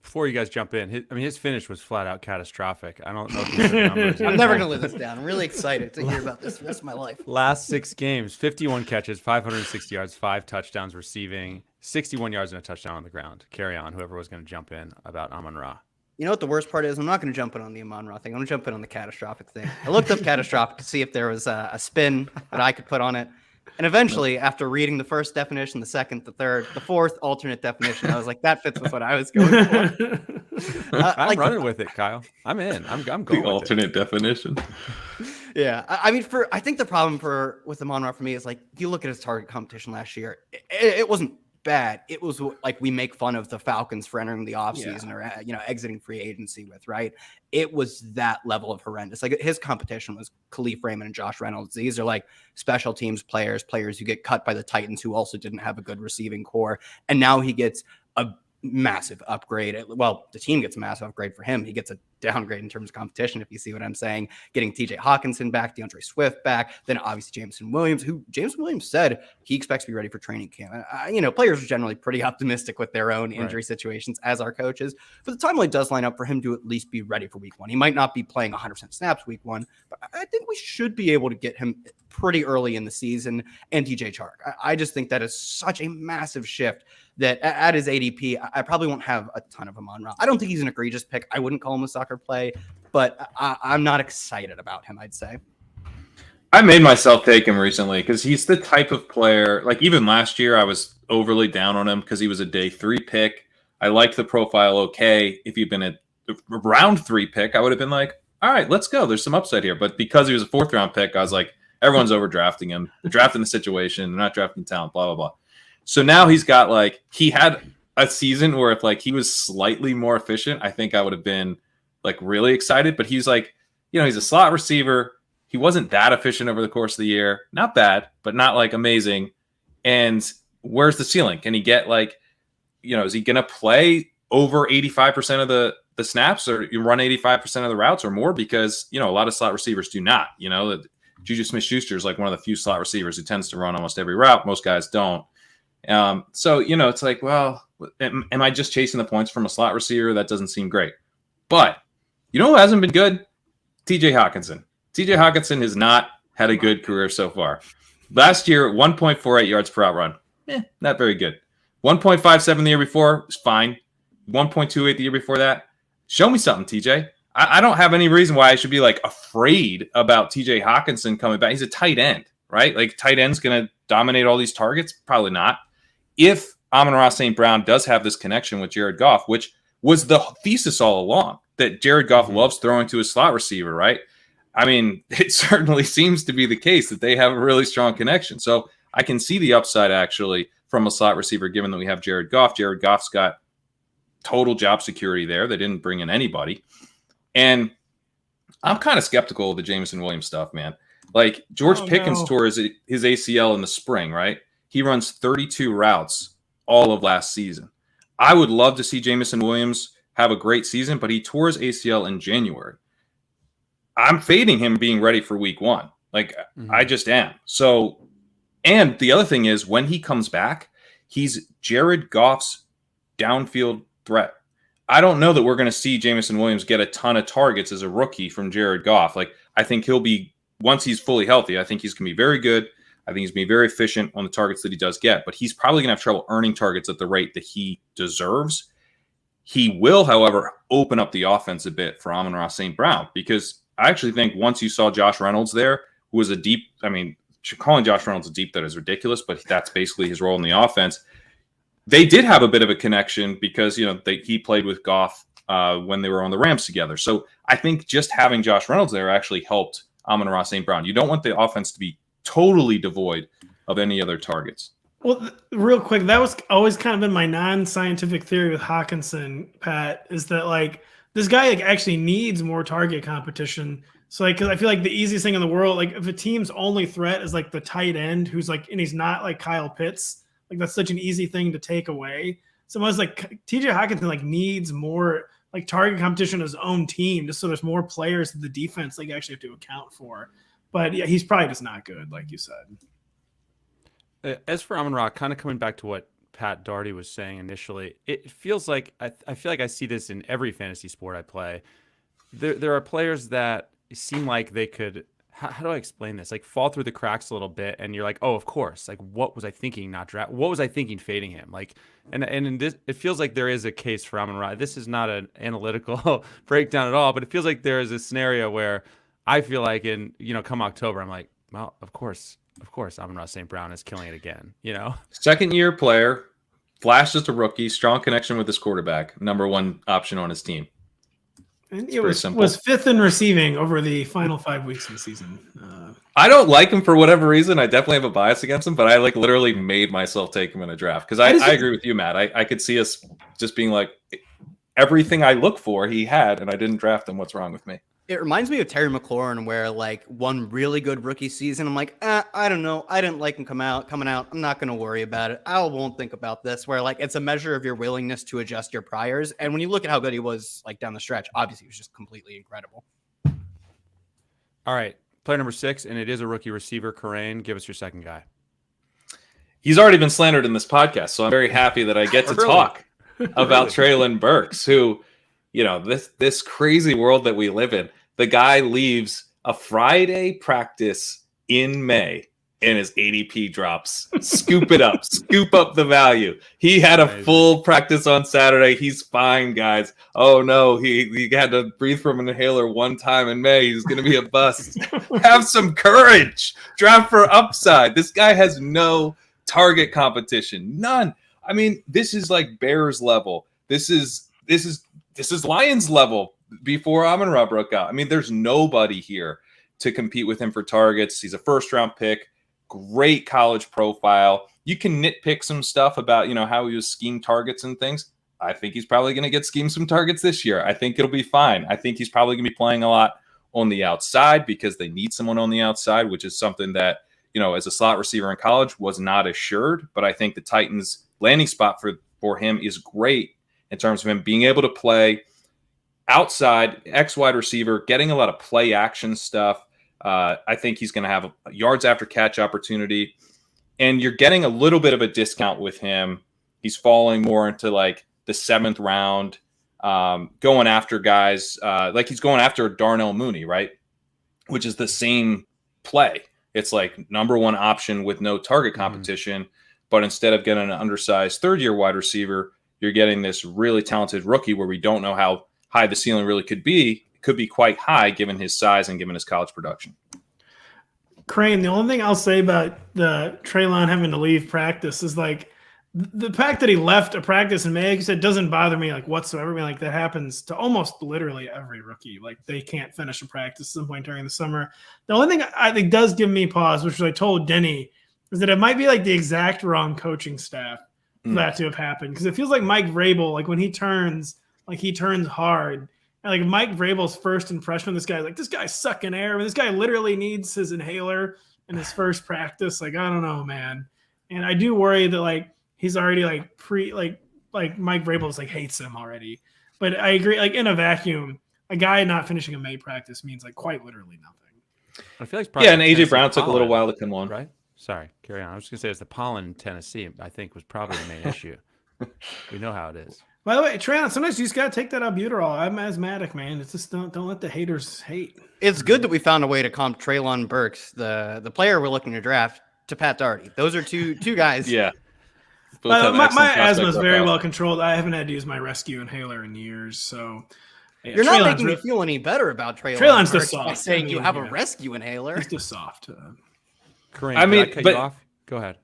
Before you guys jump in, his finish was flat out catastrophic. I don't know if you heard the numbers. I'm never going to live this down. I'm really excited to hear about this the rest of my life. Last 6 games, 51 catches, 560 yards, 5 touchdowns receiving, 61 yards and a touchdown on the ground. Carry on, whoever was going to jump in about Amon-Ra. You know what the worst part is? I'm not going to jump in on the Amon-Ra thing. I'm going to jump in on the catastrophic thing. I looked up catastrophic to see if there was a spin that I could put on it. And eventually, after reading the first definition, the second, the third, the fourth alternate definition, I was like, that fits with what I was going for. I'm running with it, Kyle. I'm in. I'm going The with alternate definition. Yeah. I think the problem with Amon-Ra for me is like, if you look at his target competition last year, it wasn't bad. It was like we make fun of the Falcons for entering the offseason or exiting free agency with, right? It was that level of horrendous. Like his competition was Khalif Raymond and Josh Reynolds. These are like special teams players who get cut by the Titans who also didn't have a good receiving core. And now he gets a massive upgrade. Well, the team gets a massive upgrade for him. He gets a downgrade in terms of competition, if you see what I'm saying. Getting TJ Hawkinson back, DeAndre Swift back, then obviously Jameson Williams, who Jameson Williams said he expects to be ready for training camp. Players are generally pretty optimistic with their own injury situations, as our coaches. But the timeline does line up for him to at least be ready for week 1. He might not be playing 100% snaps week 1, but I think we should be able to get him pretty early in the season. And DJ Chark, I just think that is such a massive shift that at his ADP, I probably won't have a ton of Amon-Ra. I don't think he's an egregious pick. I wouldn't call him a sucker play, but I'm not excited about him, I'd say. I made myself take him recently because he's the type of player, like even last year, I was overly down on him because he was a day 3 pick. I liked the profile okay. If he'd been a round 3 pick, I would have been like, all right, let's go. There's some upside here. But because he was a 4th round pick, I was like, everyone's overdrafting him. They're drafting the situation. They're not drafting talent, blah, blah, blah. So now he's got he had a season where if he was slightly more efficient, I think I would have been really excited. But he's he's a slot receiver. He wasn't that efficient over the course of the year. Not bad, but not amazing. And where's the ceiling? Can he get is he going to play over 85% of the snaps, or you run 85% of the routes or more? Because, a lot of slot receivers do not. Juju Smith-Schuster is one of the few slot receivers who tends to run almost every route. Most guys don't. So, it's well, am I just chasing the points from a slot receiver? That doesn't seem great. But who hasn't been good? TJ Hawkinson. TJ Hawkinson has not had a good career so far. Last year, 1.48 yards per out run. Not very good. 1.57 the year before is fine. 1.28 the year before that. Show me something, TJ. I don't have any reason why I should be afraid about TJ Hawkinson coming back. He's a tight end, right? Tight end's going to dominate all these targets? Probably not. If Amon-Ra St. Brown does have this connection with Jared Goff, which was the thesis all along, that Jared Goff loves throwing to his slot receiver, right? It certainly seems to be the case that they have a really strong connection. So I can see the upside actually from a slot receiver, given that we have Jared Goff. Jared Goff's got total job security there. They didn't bring in anybody. And I'm kind of skeptical of the Jameson Williams stuff, man. George Pickens tore his ACL in the spring, right? He runs 32 routes all of last season. I would love to see Jameson Williams have a great season, but he tore his ACL in January. I'm fading him being ready for week 1. I just am. So, and the other thing is when he comes back, he's Jared Goff's downfield threat. I don't know that we're going to see Jameson Williams get a ton of targets as a rookie from Jared Goff. I think he'll be, once he's fully healthy, I think he's going to be very good. I think he's going to be very efficient on the targets that he does get, but he's probably going to have trouble earning targets at the rate that he deserves. He will, however, open up the offense a bit for Amon-Ra St. Brown, because I actually think once you saw Josh Reynolds there, who was a deep, calling Josh Reynolds a deep threat is ridiculous, but that's basically his role in the offense. They did have a bit of a connection because, he played with Goff when they were on the Rams together. So I think just having Josh Reynolds there actually helped Amon-Ra St. Brown. You don't want the offense to be totally devoid of any other targets. Well, real quick, that was always kind of been my non-scientific theory with Hawkinson, Pat, is that this guy actually needs more target competition. So because I feel the easiest thing in the world, if a team's only threat is the tight end who's and he's not Kyle Pitts, that's such an easy thing to take away. someone like TJ Hawkinson like needs more like target competition in his own team, just so there's more players in the defense like you actually have to account for. But yeah, he's probably just not good, like you said. As for Amon-Ra, kind of coming back to what Pat Daugherty was saying initially, it feels like I feel like I see this in every fantasy sport I play. There are players that seem like they could, how do I explain this? Like fall through the cracks a little bit, and you're like, oh, of course. Like, what was I thinking? What was I thinking fading him? Like, and in this, it feels like there is a case for Amon-Ra. This is not an analytical breakdown at all, but it feels like there is a scenario where I feel like come October, I'm like, well, of course, Amon-Ra St. Brown is killing it again. Second year player, flashed as a rookie, strong connection with his quarterback, number one option on his team. And it was fifth in receiving over the final 5 weeks of the season. I don't like him for whatever reason. I definitely have a bias against him, but I like literally made myself take him in a draft because I agree with you, Matt. I could see us just being like, everything I look for, he had, and I didn't draft him. What's wrong with me? It reminds me of Terry McLaurin, where like one really good rookie season, I'm like, I don't know. I didn't like him coming out. I'm not going to worry about it. I won't think about this. Where like it's a measure of your willingness to adjust your priors. And when you look at how good he was like down the stretch, obviously he was just completely incredible. All right, player number 6, and it is a rookie receiver. Kerrane, give us your second guy. He's already been slandered in this podcast, so I'm very happy that I get to talk about Treylon Burks, who, this crazy world that we live in. The guy leaves a Friday practice in May and his ADP drops. Scoop it up. Scoop up the value. He had a full practice on Saturday. He's fine, guys. Oh, no. He had to breathe from an inhaler one time in May. He's going to be a bust. Have some courage. Draft for upside. This guy has no target competition. None. I mean, this is like Bears level. This is Lions level. Before Amon-Ra broke out. I mean, there's nobody here to compete with him for targets. He's a first-round pick, great college profile. You can nitpick some stuff about, how he was schemed targets and things. I think he's probably going to get schemed some targets this year. I think it'll be fine. I think he's probably going to be playing a lot on the outside because they need someone on the outside, which is something that, as a slot receiver in college was not assured. But I think the Titans' landing spot for him is great in terms of him being able to play outside, X-wide receiver, getting a lot of play action stuff. I think he's going to have a yards after catch opportunity. And you're getting a little bit of a discount with him. He's falling more into like the 7th round, going after guys like he's going after Darnell Mooney, right? Which is the same play. It's like number one option with no target competition. But instead of getting an undersized third-year wide receiver, you're getting this really talented rookie where we don't know how high the ceiling really could be. It could be quite high given his size and given his college production. Kerrane, the only thing I'll say about the Treylon having to leave practice is like the fact that he left a practice in May, like you said, doesn't bother me like whatsoever. I mean, like that happens to almost literally every rookie. Like they can't finish a practice at some point during the summer. The only thing I think does give me pause, which I told Denny, is that it might be like the exact wrong coaching staff for that to have happened. Because it feels like Mike Vrabel, like when he turns hard. And like Mike Vrabel's first impression of this guy, like this guy's sucking air. I mean, this guy literally needs his inhaler in his first practice. Like, I don't know, man. And I do worry that like he's already like Mike Vrabel's like hates him already. But I agree, like in a vacuum, a guy not finishing a May practice means like quite literally nothing. I feel like probably and AJ Brown took a little while to come on. Right? Sorry, carry on. I was just gonna say it's the pollen in Tennessee, I think was probably the main issue. We know how it is. By the way, Treylon, sometimes you just gotta take that albuterol. I'm asthmatic, man. It's just don't let the haters hate. It's good that we found a way to comp Treylon Burks, the player we're looking to draft, to Pat Daugherty. Those are two guys. Yeah. My asthma is very well controlled. I haven't had to use my rescue inhaler in years, so yeah, you're not making me feel any better about Treylon. Treylon's just soft. By saying you have a rescue inhaler. It's just soft. Kerrane, I mean, cut but you off? Go ahead.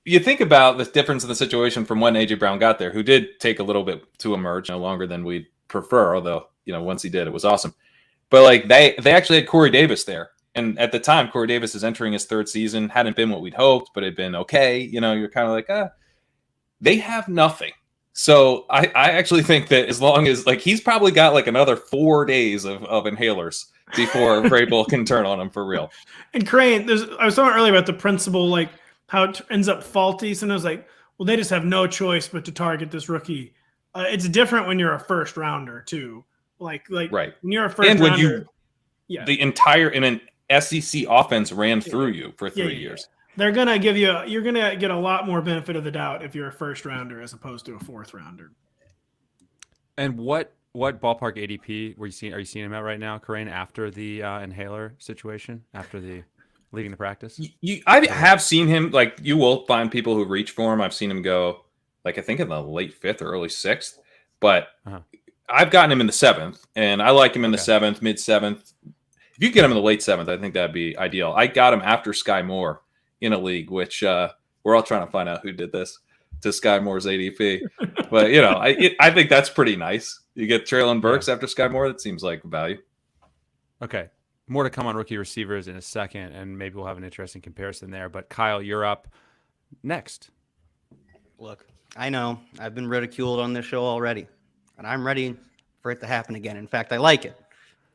You think about the difference in the situation from when AJ Brown got there, who did take a little bit to emerge, longer than we'd prefer, although, once he did, it was awesome. But like they actually had Corey Davis there. And at the time, Corey Davis is entering his 3rd season, hadn't been what we'd hoped, but had been okay. You're kind of like, they have nothing. So I actually think that as long as like he's probably got like another 4 days of inhalers before Vrabel can turn on him for real. And Kerrane, I was talking earlier about the principle, like how it ends up faulty. Sometimes like well, they just have no choice but to target this rookie. It's different when you're a first rounder too. Like right. when you're a first and when rounder, the entire in an SEC offense ran through you for 3 years. They're you're gonna get a lot more benefit of the doubt if you're a first rounder as opposed to a fourth rounder. And what ballpark ADP are you seeing him at right now, Kerrane, after the inhaler situation, after the leaving the practice? I have seen him, like, you will find people who reach for him. I've seen him go, like, I think in the late 5th or early 6th, but I've gotten him in the 7th, and I like him in the 7th, mid 7th. If you get him in the late 7th, I think that'd be ideal. I got him after Sky Moore in a league, which we're all trying to find out who did this to Sky Moore's ADP. But, I think that's pretty nice. You get Treylon Burks after Sky Moore. That seems like value. Okay. More to come on rookie receivers in a second, and maybe we'll have an interesting comparison there. But, Kyle, you're up next. Look, I know I've been ridiculed on this show already, and I'm ready for it to happen again. In fact, I like it.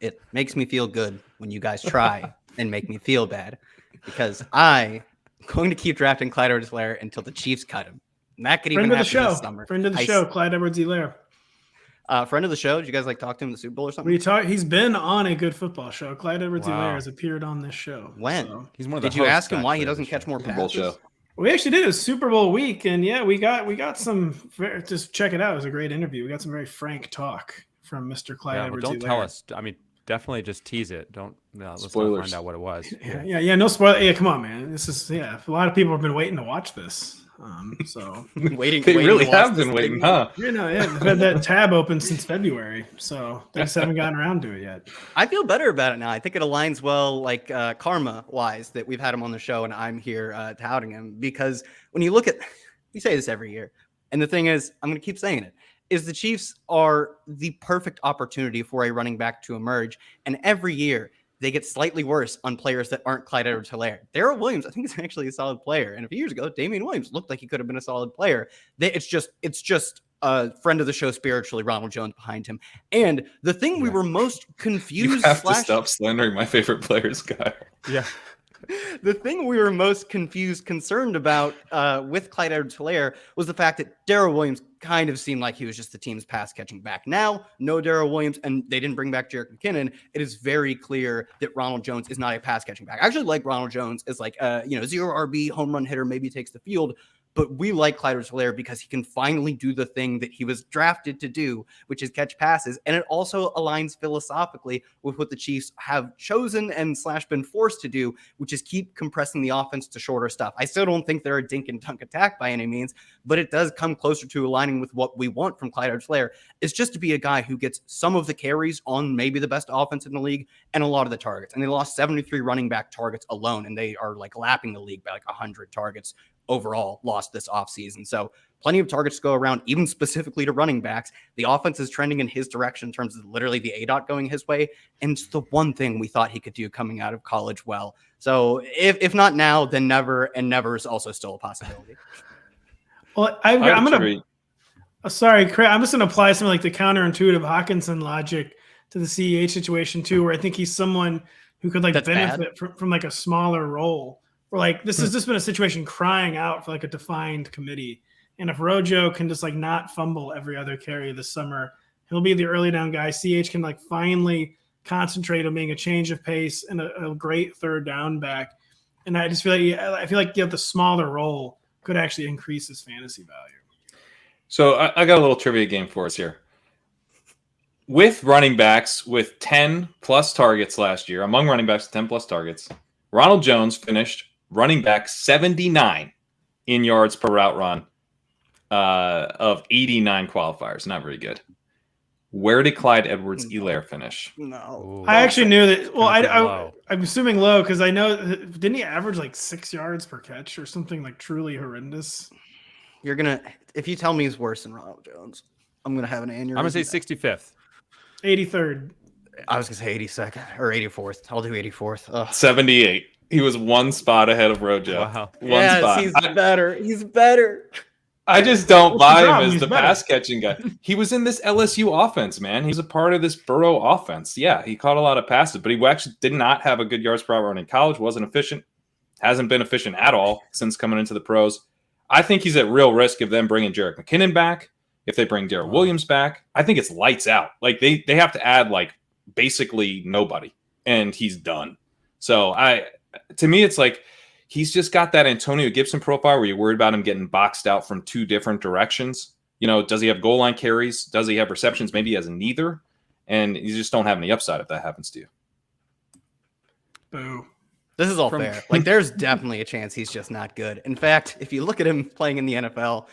It makes me feel good when you guys try and make me feel bad, because I'm going to keep drafting Clyde Edwards-Helaire until the Chiefs cut him. And that could even happen this summer. Friend of the show, Clyde Edwards-Helaire. Friend of the show. Did you guys talk to him at the Super Bowl or something? He's been on a good football show. Clyde Edwards-Helaire has appeared on this show. When? So. He's one of the Did you ask him why he doesn't catch more passes? Show. We actually did a Super Bowl week, and we got some. Just check it out. It was a great interview. We got some very frank talk from Mr. Clyde Edwards-Helaire. Don't tell us. I mean, definitely just tease it. Let's not find out what it was. Yeah. No spoiler. Yeah, come on, man. This is a lot of people have been waiting to watch this. So waiting. They really have been waiting, huh? They've had that tab open since February, so they just haven't gotten around to it yet. I feel better about it now. I think it aligns well, karma-wise, that we've had him on the show and I'm here touting him, because when you look at, we say this every year, and the thing is, I'm going to keep saying it, is the Chiefs are the perfect opportunity for a running back to emerge, and every year they get slightly worse on players that aren't Clyde Edwards-Helaire. Darrell Williams, I think, is actually a solid player. And a few years ago, Damian Williams looked like he could have been a solid player. It's just a friend of the show spiritually, Ronald Jones, behind him. And the thing we were most confused. You have to stop slandering my favorite players, guy. Yeah. The thing we were most concerned about with Clyde Edwards-Helaire was the fact that Darrell Williams kind of seemed like he was just the team's pass catching back. Now, no Darrell Williams, and they didn't bring back Jerick McKinnon. It is very clear that Ronald Jones is not a pass catching back. I actually like Ronald Jones as zero RB home run hitter, maybe takes the field. But we like Clyde Edwards-Helaire because he can finally do the thing that he was drafted to do, which is catch passes. And it also aligns philosophically with what the Chiefs have chosen and / been forced to do, which is keep compressing the offense to shorter stuff. I still don't think they're a dink and dunk attack by any means, but it does come closer to aligning with what we want from Clyde Edwards-Helaire, is just to be a guy who gets some of the carries on maybe the best offense in the league and a lot of the targets. And they lost 73 running back targets alone, and they are lapping the league by 100 targets overall lost this offseason. So plenty of targets to go around, even specifically to running backs. The offense is trending in his direction in terms of literally the ADOT going his way. And it's the one thing we thought he could do coming out of college well. So if not now, then never, and never is also still a possibility. Well, I'm going to, sorry, Craig, I'm just going to apply some the counterintuitive Hawkinson logic to the CEH situation too, where I think he's someone who could benefit from a smaller role. Or this has just been a situation crying out for a defined committee. And if Rojo can just not fumble every other carry this summer, he'll be the early down guy. CH can finally concentrate on being a change of pace and a great third down back. And I just feel like the smaller role could actually increase his fantasy value. So I got a little trivia game for us here. With running backs with 10 plus targets last year, among running backs with 10 plus targets, Ronald Jones finished running back 79 in yards per route run of 89 qualifiers. Not very good. Where did Clyde Edwards-Helaire finish? No. I actually knew that. Well, I'm assuming low because I know, didn't he average 6 yards per catch or something truly horrendous? If you tell me he's worse than Ronald Jones, I'm going to have an aneurysm. I'm going to say 65th. 83rd. I was going to say 82nd or 84th. I'll do 84th. Ugh. 78. He was one spot ahead of Rojo. Wow. One spot. He's better. He's better. I just don't buy him as the better. pass catching guy. He was in this LSU offense, man. He's a part of this Burrow offense. Yeah, he caught a lot of passes, but he actually did not have a good yards per hour run in college. Wasn't efficient. Hasn't been efficient at all since coming into the pros. I think he's at real risk of them bringing Jerick McKinnon back. If they bring Darrell Williams back, I think it's lights out. Like they have to add like basically nobody, and he's done. So to me, it's like he's just got that Antonio Gibson profile where you're worried about him getting boxed out from two different directions. Does he have goal line carries? Does he have receptions? Maybe he has neither. And you just don't have any upside if that happens to you. Boo. This is all fair. Like, there's definitely a chance he's just not good. In fact, if you look at him playing in the NFL,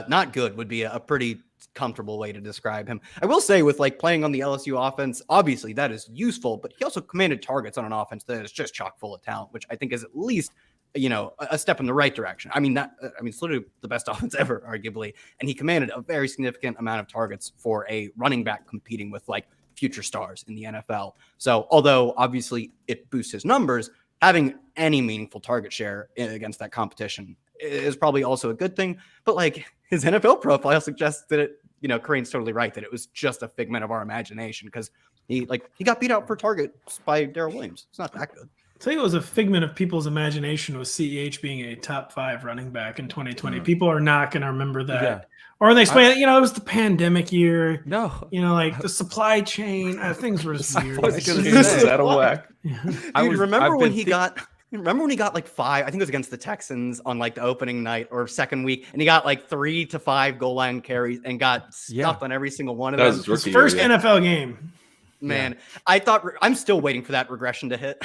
not good would be a pretty comfortable way to describe him. I will say with like playing on the LSU offense, obviously that is useful, but he also commanded targets on an offense that is just chock full of talent, which I think is at least, a step in the right direction. It's literally the best offense ever, arguably. And he commanded a very significant amount of targets for a running back competing with like future stars in the NFL. So although obviously it boosts his numbers, having any meaningful target share against that competition is probably also a good thing. But like his NFL profile suggests that it, Kerrane's totally right, that it was just a figment of our imagination because he got beat out for targets by Darrell Williams. It's not that good. I tell you, it was a figment of people's imagination with CEH being a top 5 running back in 2020. People are not going to remember that. Yeah. Or when they explain it, it was the pandemic year. No. Like the supply chain, things were just weird. Is that a whack? Yeah. Dude, remember when he got like 5, I think it was against the Texans on like the opening night or second week, and he got like 3 to 5 goal line carries and got stuffed on every single one of them. His first NFL game. Man, I'm still waiting for that regression to hit.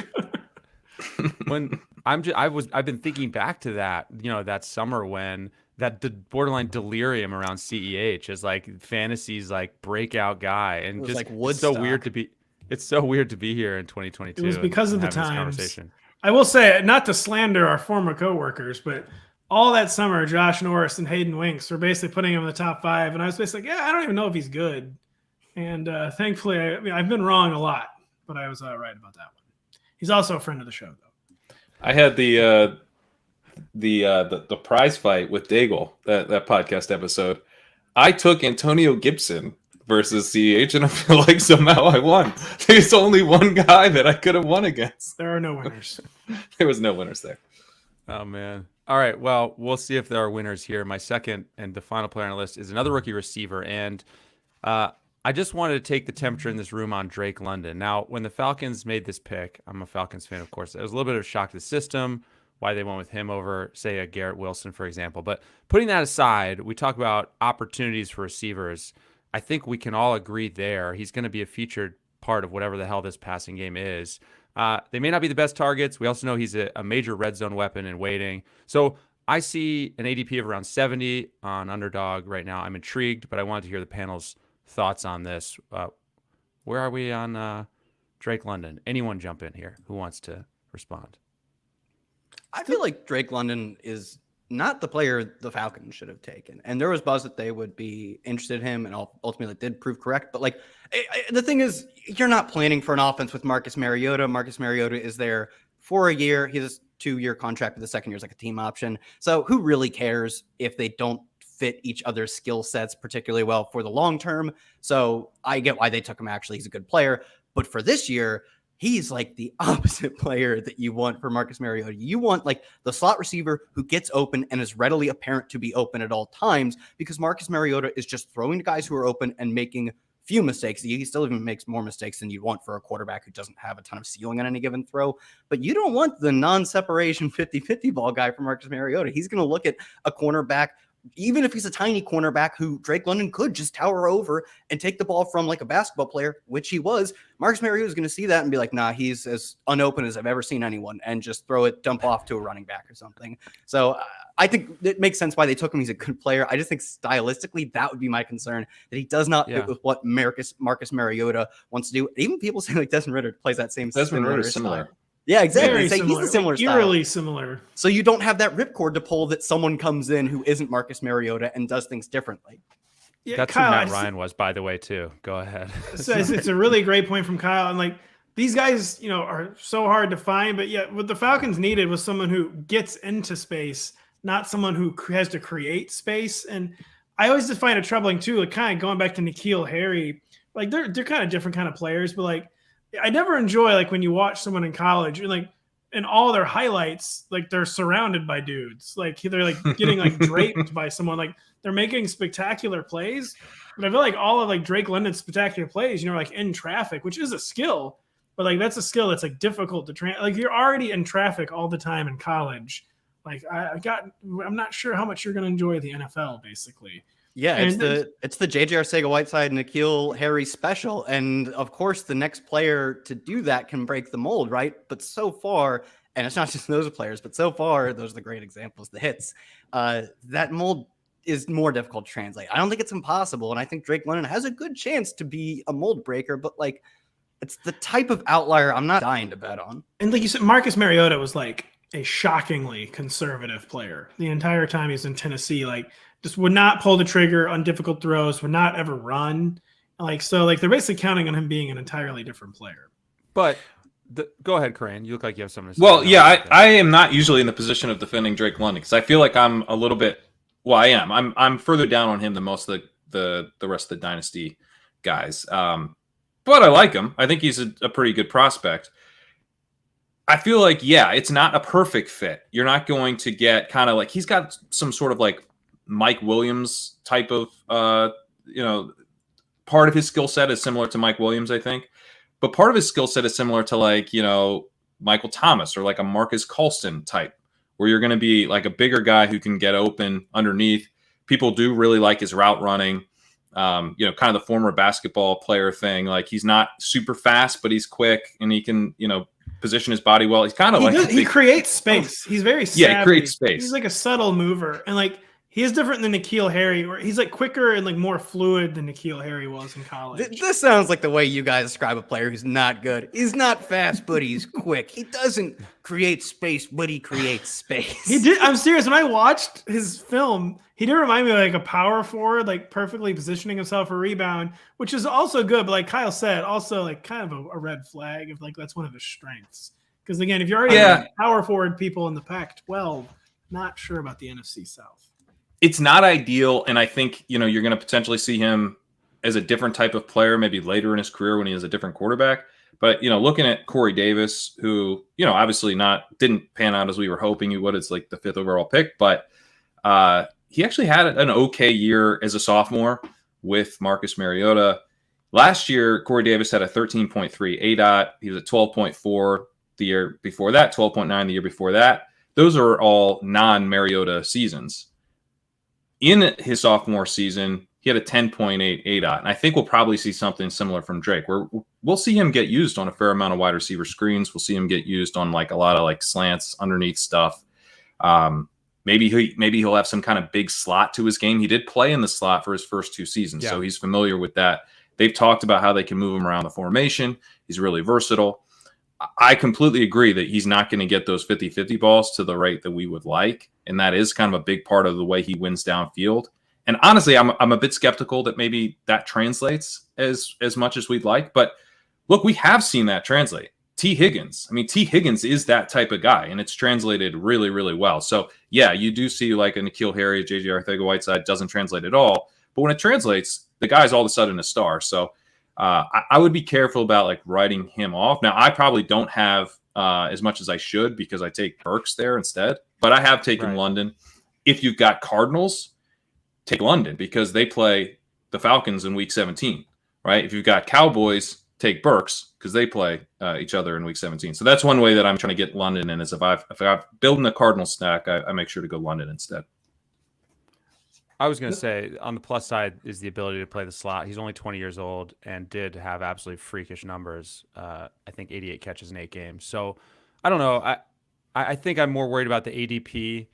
I've been thinking back to that, that summer when the borderline delirium around CEH is like fantasy's like breakout guy, and just like it's so weird to be here in 2022. It was because of the times. I will say, not to slander our former coworkers, but all that summer, Josh Norris and Hayden Winks were basically putting him in the top 5, and I was basically like, I don't even know if he's good. And thankfully, I've been wrong a lot, but I was right about that one. He's also a friend of the show, though. I had the prize fight with Daigle, that podcast episode. I took Antonio Gibson versus CH, and I feel like somehow I won. There's only one guy that I could have won against. There are no winners. There was no winners there. Oh, man. All right, well, we'll see if there are winners here. My second and the final player on the list is another rookie receiver, and I just wanted to take the temperature in this room on Drake London. Now, when the Falcons made this pick, I'm a Falcons fan, of course. It was a little bit of a shock to the system, why they went with him over, say, a Garrett Wilson, for example. But putting that aside, we talk about opportunities for receivers. I think we can all agree there. He's going to be a featured part of whatever the hell this passing game is. They may not be the best targets. We also know he's a major red zone weapon in waiting. So I see an ADP of around 70 on Underdog right now. I'm intrigued, but I wanted to hear the panel's thoughts on this. Where are we on Drake London? Anyone jump in here who wants to respond? I feel like Drake London is not the player the Falcons should have taken. And there was buzz that they would be interested in him, and ultimately did prove correct. But like the thing is, you're not planning for an offense with Marcus Mariota. Marcus Mariota is there for a year. He has a 2-year contract, but the second year is like a team option. So who really cares if they don't fit each other's skill sets particularly well for the long term? So I get why they took him. Actually, he's a good player, but for this year, he's like the opposite player that you want for Marcus Mariota. You want like the slot receiver who gets open and is readily apparent to be open at all times, because Marcus Mariota is just throwing to guys who are open and making few mistakes. He still even makes more mistakes than you want for a quarterback who doesn't have a ton of ceiling on any given throw. But you don't want the non-separation 50-50 ball guy for Marcus Mariota. He's going to look at a cornerback, even if he's a tiny cornerback who Drake London could just tower over and take the ball from like a basketball player, which he was. Marcus Mariota is going to see that and be like, nah, he's as unopened as I've ever seen anyone, and just throw it, dump off to a running back or something. So I think it makes sense why they took him. He's a good player. I just think stylistically, that would be my concern, that he does not fit with what Marcus Mariota wants to do. Even people say like Desmond Ridder plays that same Desmond Ridder similar. Yeah, exactly. He's a similar style. Eerily similar. So you don't have that ripcord to pull that someone comes in who isn't Marcus Mariota and does things differently. Yeah, that's Kyle, who Matt Ryan was, by the way, too. Go ahead. So it's a really great point from Kyle. And like these guys, are so hard to find, but yet what the Falcons needed was someone who gets into space, not someone who has to create space. And I always just find it troubling too, like kind of going back to N'Keal Harry, like they're kind of different kind of players, but like I never enjoy like when you watch someone in college and like in all their highlights, like they're surrounded by dudes. Like they're like getting like draped by someone. Like they're making spectacular plays. But I feel like all of like Drake London's spectacular plays, like in traffic, which is a skill, but like that's a skill that's like difficult to like you're already in traffic all the time in college. Like I'm not sure how much you're going to enjoy the NFL basically. Yeah, it's the J.J. Arcega-Whiteside N'Keal Harry special, and of course the next player to do that can break the mold, right? But so far, and it's not just those players, but so far those are the great examples, the hits. That mold is more difficult to translate. I don't think it's impossible, and I think Drake London has a good chance to be a mold breaker, but like it's the type of outlier I'm not dying to bet on. And like you said, Marcus Mariota was like a shockingly conservative player the entire time he's in Tennessee. Like just would not pull the trigger on difficult throws, would not ever run. Like so, like they're basically counting on him being an entirely different player. But go ahead, Kerrane. You look like you have something to say. Well, yeah, I am not usually in the position of defending Drake London because I feel like I'm a little bit. Well, I am. I'm further down on him than most of the rest of the dynasty guys. But I like him. I think he's a pretty good prospect. I feel like, yeah, it's not a perfect fit. You're not going to get kind of like he's got some sort of like Mike Williams type of, part of his skill set is similar to Mike Williams, I think. But part of his skill set is similar to like, Michael Thomas or like a Marcus Colston type, where you're going to be like a bigger guy who can get open underneath. People do really like his route running, kind of the former basketball player thing. Like he's not super fast, but he's quick and he can, position his body well. He's kind of he creates space. He's very savvy. Yeah, he creates space. He's like a subtle mover, and like he is different than N'Keal Harry, where he's like quicker and like more fluid than N'Keal Harry was in college. This sounds like the way you guys describe a player who's not good. He's not fast, but he's quick. He doesn't create space, but he creates space. He did. I'm serious. When I watched his film, he did remind me of like a power forward, like perfectly positioning himself for rebound, which is also good. But like Kyle said, also like kind of a red flag if like that's one of his strengths. Because again, if you're already power forward people in the Pac-12, not sure about the NFC South. It's not ideal, and I think you're going to potentially see him as a different type of player, maybe later in his career when he has a different quarterback. But looking at Corey Davis, who obviously didn't pan out as we were hoping he would. It's like the 5th overall pick, but he actually had an okay year as a sophomore with Marcus Mariota. Last year, Corey Davis had a 13.3 ADOT. He was at 12.4 the year before that, 12.9 the year before that. Those are all non-Mariota seasons. In his sophomore season, he had a 10.8 ADOT. And I think we'll probably see something similar from Drake, where we'll see him get used on a fair amount of wide receiver screens. We'll see him get used on like a lot of like slants underneath stuff. Maybe he'll have some kind of big slot to his game. He did play in the slot for his first 2 seasons, so he's familiar with that. They've talked about how they can move him around the formation. He's really versatile. I completely agree that he's not going to get those 50-50 balls to the rate that we would like, and that is kind of a big part of the way he wins downfield. And honestly, I'm a bit skeptical that maybe that translates as much as we'd like. But look, we have seen that translate. T. Higgins. I mean, T. Higgins is that type of guy, and it's translated really, really well. So, yeah, you do see like a N'Keal Harry, J.J. Arcega-Whiteside doesn't translate at all. But when it translates, the guy's all of a sudden a star. So I would be careful about like writing him off. Now, I probably don't have as much as I should because I take Burks there instead. But I have taken London. If you've got Cardinals, take London because they play the Falcons in Week 17, right? If you've got Cowboys, take Burks because they play each other in Week 17. So that's one way that I'm trying to get London in is if I'm building a Cardinal stack, I make sure to go London instead. I was going to say, on the plus side is the ability to play the slot. He's only 20 years old and did have absolutely freakish numbers. I think 88 catches in 8 games. So I don't know. I think I'm more worried about the ADP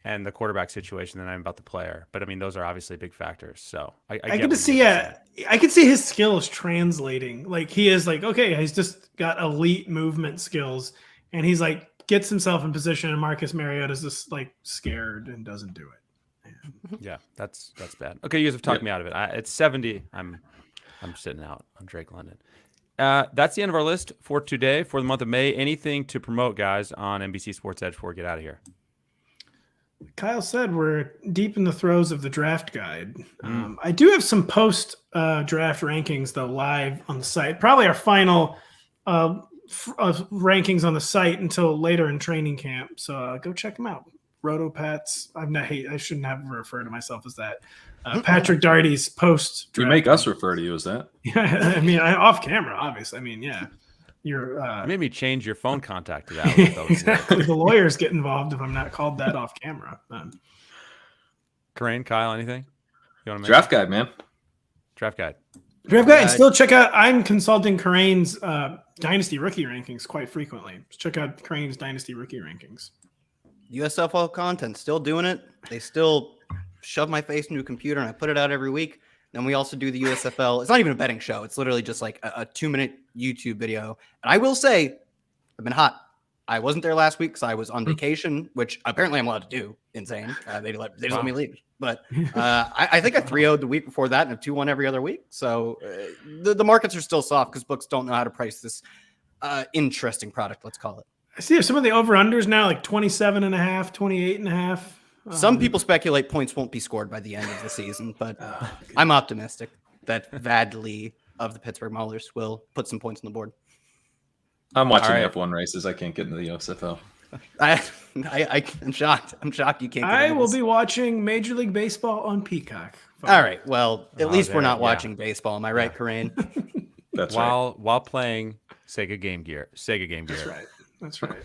and the quarterback situation than I am about the player. But I mean, those are obviously big factors. So I get to see. I can see his skills translating. Like he is like, okay, he's just got elite movement skills, and he's like gets himself in position. And Marcus Mariota's just like scared and doesn't do it. Yeah, that's bad. Okay, you guys have talked me out of it. It's 70. I'm sitting out on Drake London. That's the end of our list for today for the month of May. Anything to promote, guys, on NBC Sports Edge before we get out of here? Kyle said we're deep in the throes of the draft guide. I do have some post draft rankings though live on the site. Probably our final rankings on the site until later in training camp. So go check them out. RotoPat's. I shouldn't have referred to myself as that. Patrick Daugherty's post. You make us refer to you as that. Yeah, I mean, off camera, obviously. I mean, yeah. You're You made me change your phone contact to that. exactly. The lawyers get involved if I'm not called that off camera. Kerrane, Kyle, anything? You want to Draft guide, man. Draft guide. Draft guide. And still check out. I'm consulting Kerrane's Dynasty rookie rankings quite frequently. Check out Kerrane's Dynasty rookie rankings. USFL content, still doing it. They still shove my face into a computer and I put it out every week. Then we also do the USFL. It's not even a betting show. It's literally just like a 2-minute YouTube video. And I will say, I've been hot. I wasn't there last week because I was on vacation, which apparently I'm allowed to do. Insane. They just let me leave. But I think I 3-0'd the week before that and a 2-1 every other week. So the markets are still soft because books don't know how to price this interesting product, let's call it. I see some of the over-unders now, like 27.5, 28.5. Some people speculate points won't be scored by the end of the season, but I'm optimistic that Vadley of the Pittsburgh Maulers will put some points on the board. I'm watching F1 races. I can't get into the USFL. I'm shocked. I'm shocked you can't. I will be watching Major League Baseball on Peacock. All right. Well, at least we're not watching baseball. Am I right, Kerrane? That's right. While playing Sega Game Gear. That's right. That's right.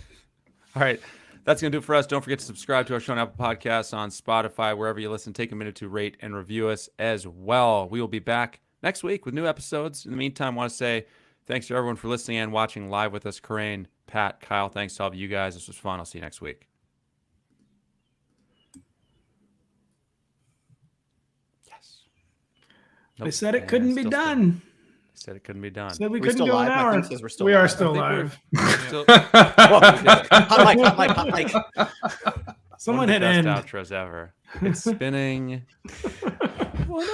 All right. That's going to do it for us. Don't forget to subscribe to our show on Apple Podcasts, on Spotify, wherever you listen. Take a minute to rate and review us as well. We will be back next week with new episodes. In the meantime, I want to say thanks to everyone for listening and watching live with us. Kerrane, Pat, Kyle, thanks to all of you guys. This was fun. I'll see you next week. Yes. They said it couldn't be done. Said it couldn't be done. Said we We're couldn't still go an live. hour. My thing says we're still We live. are still live. Hot mic. Someone One of hit the end. best outros ever. It's spinning.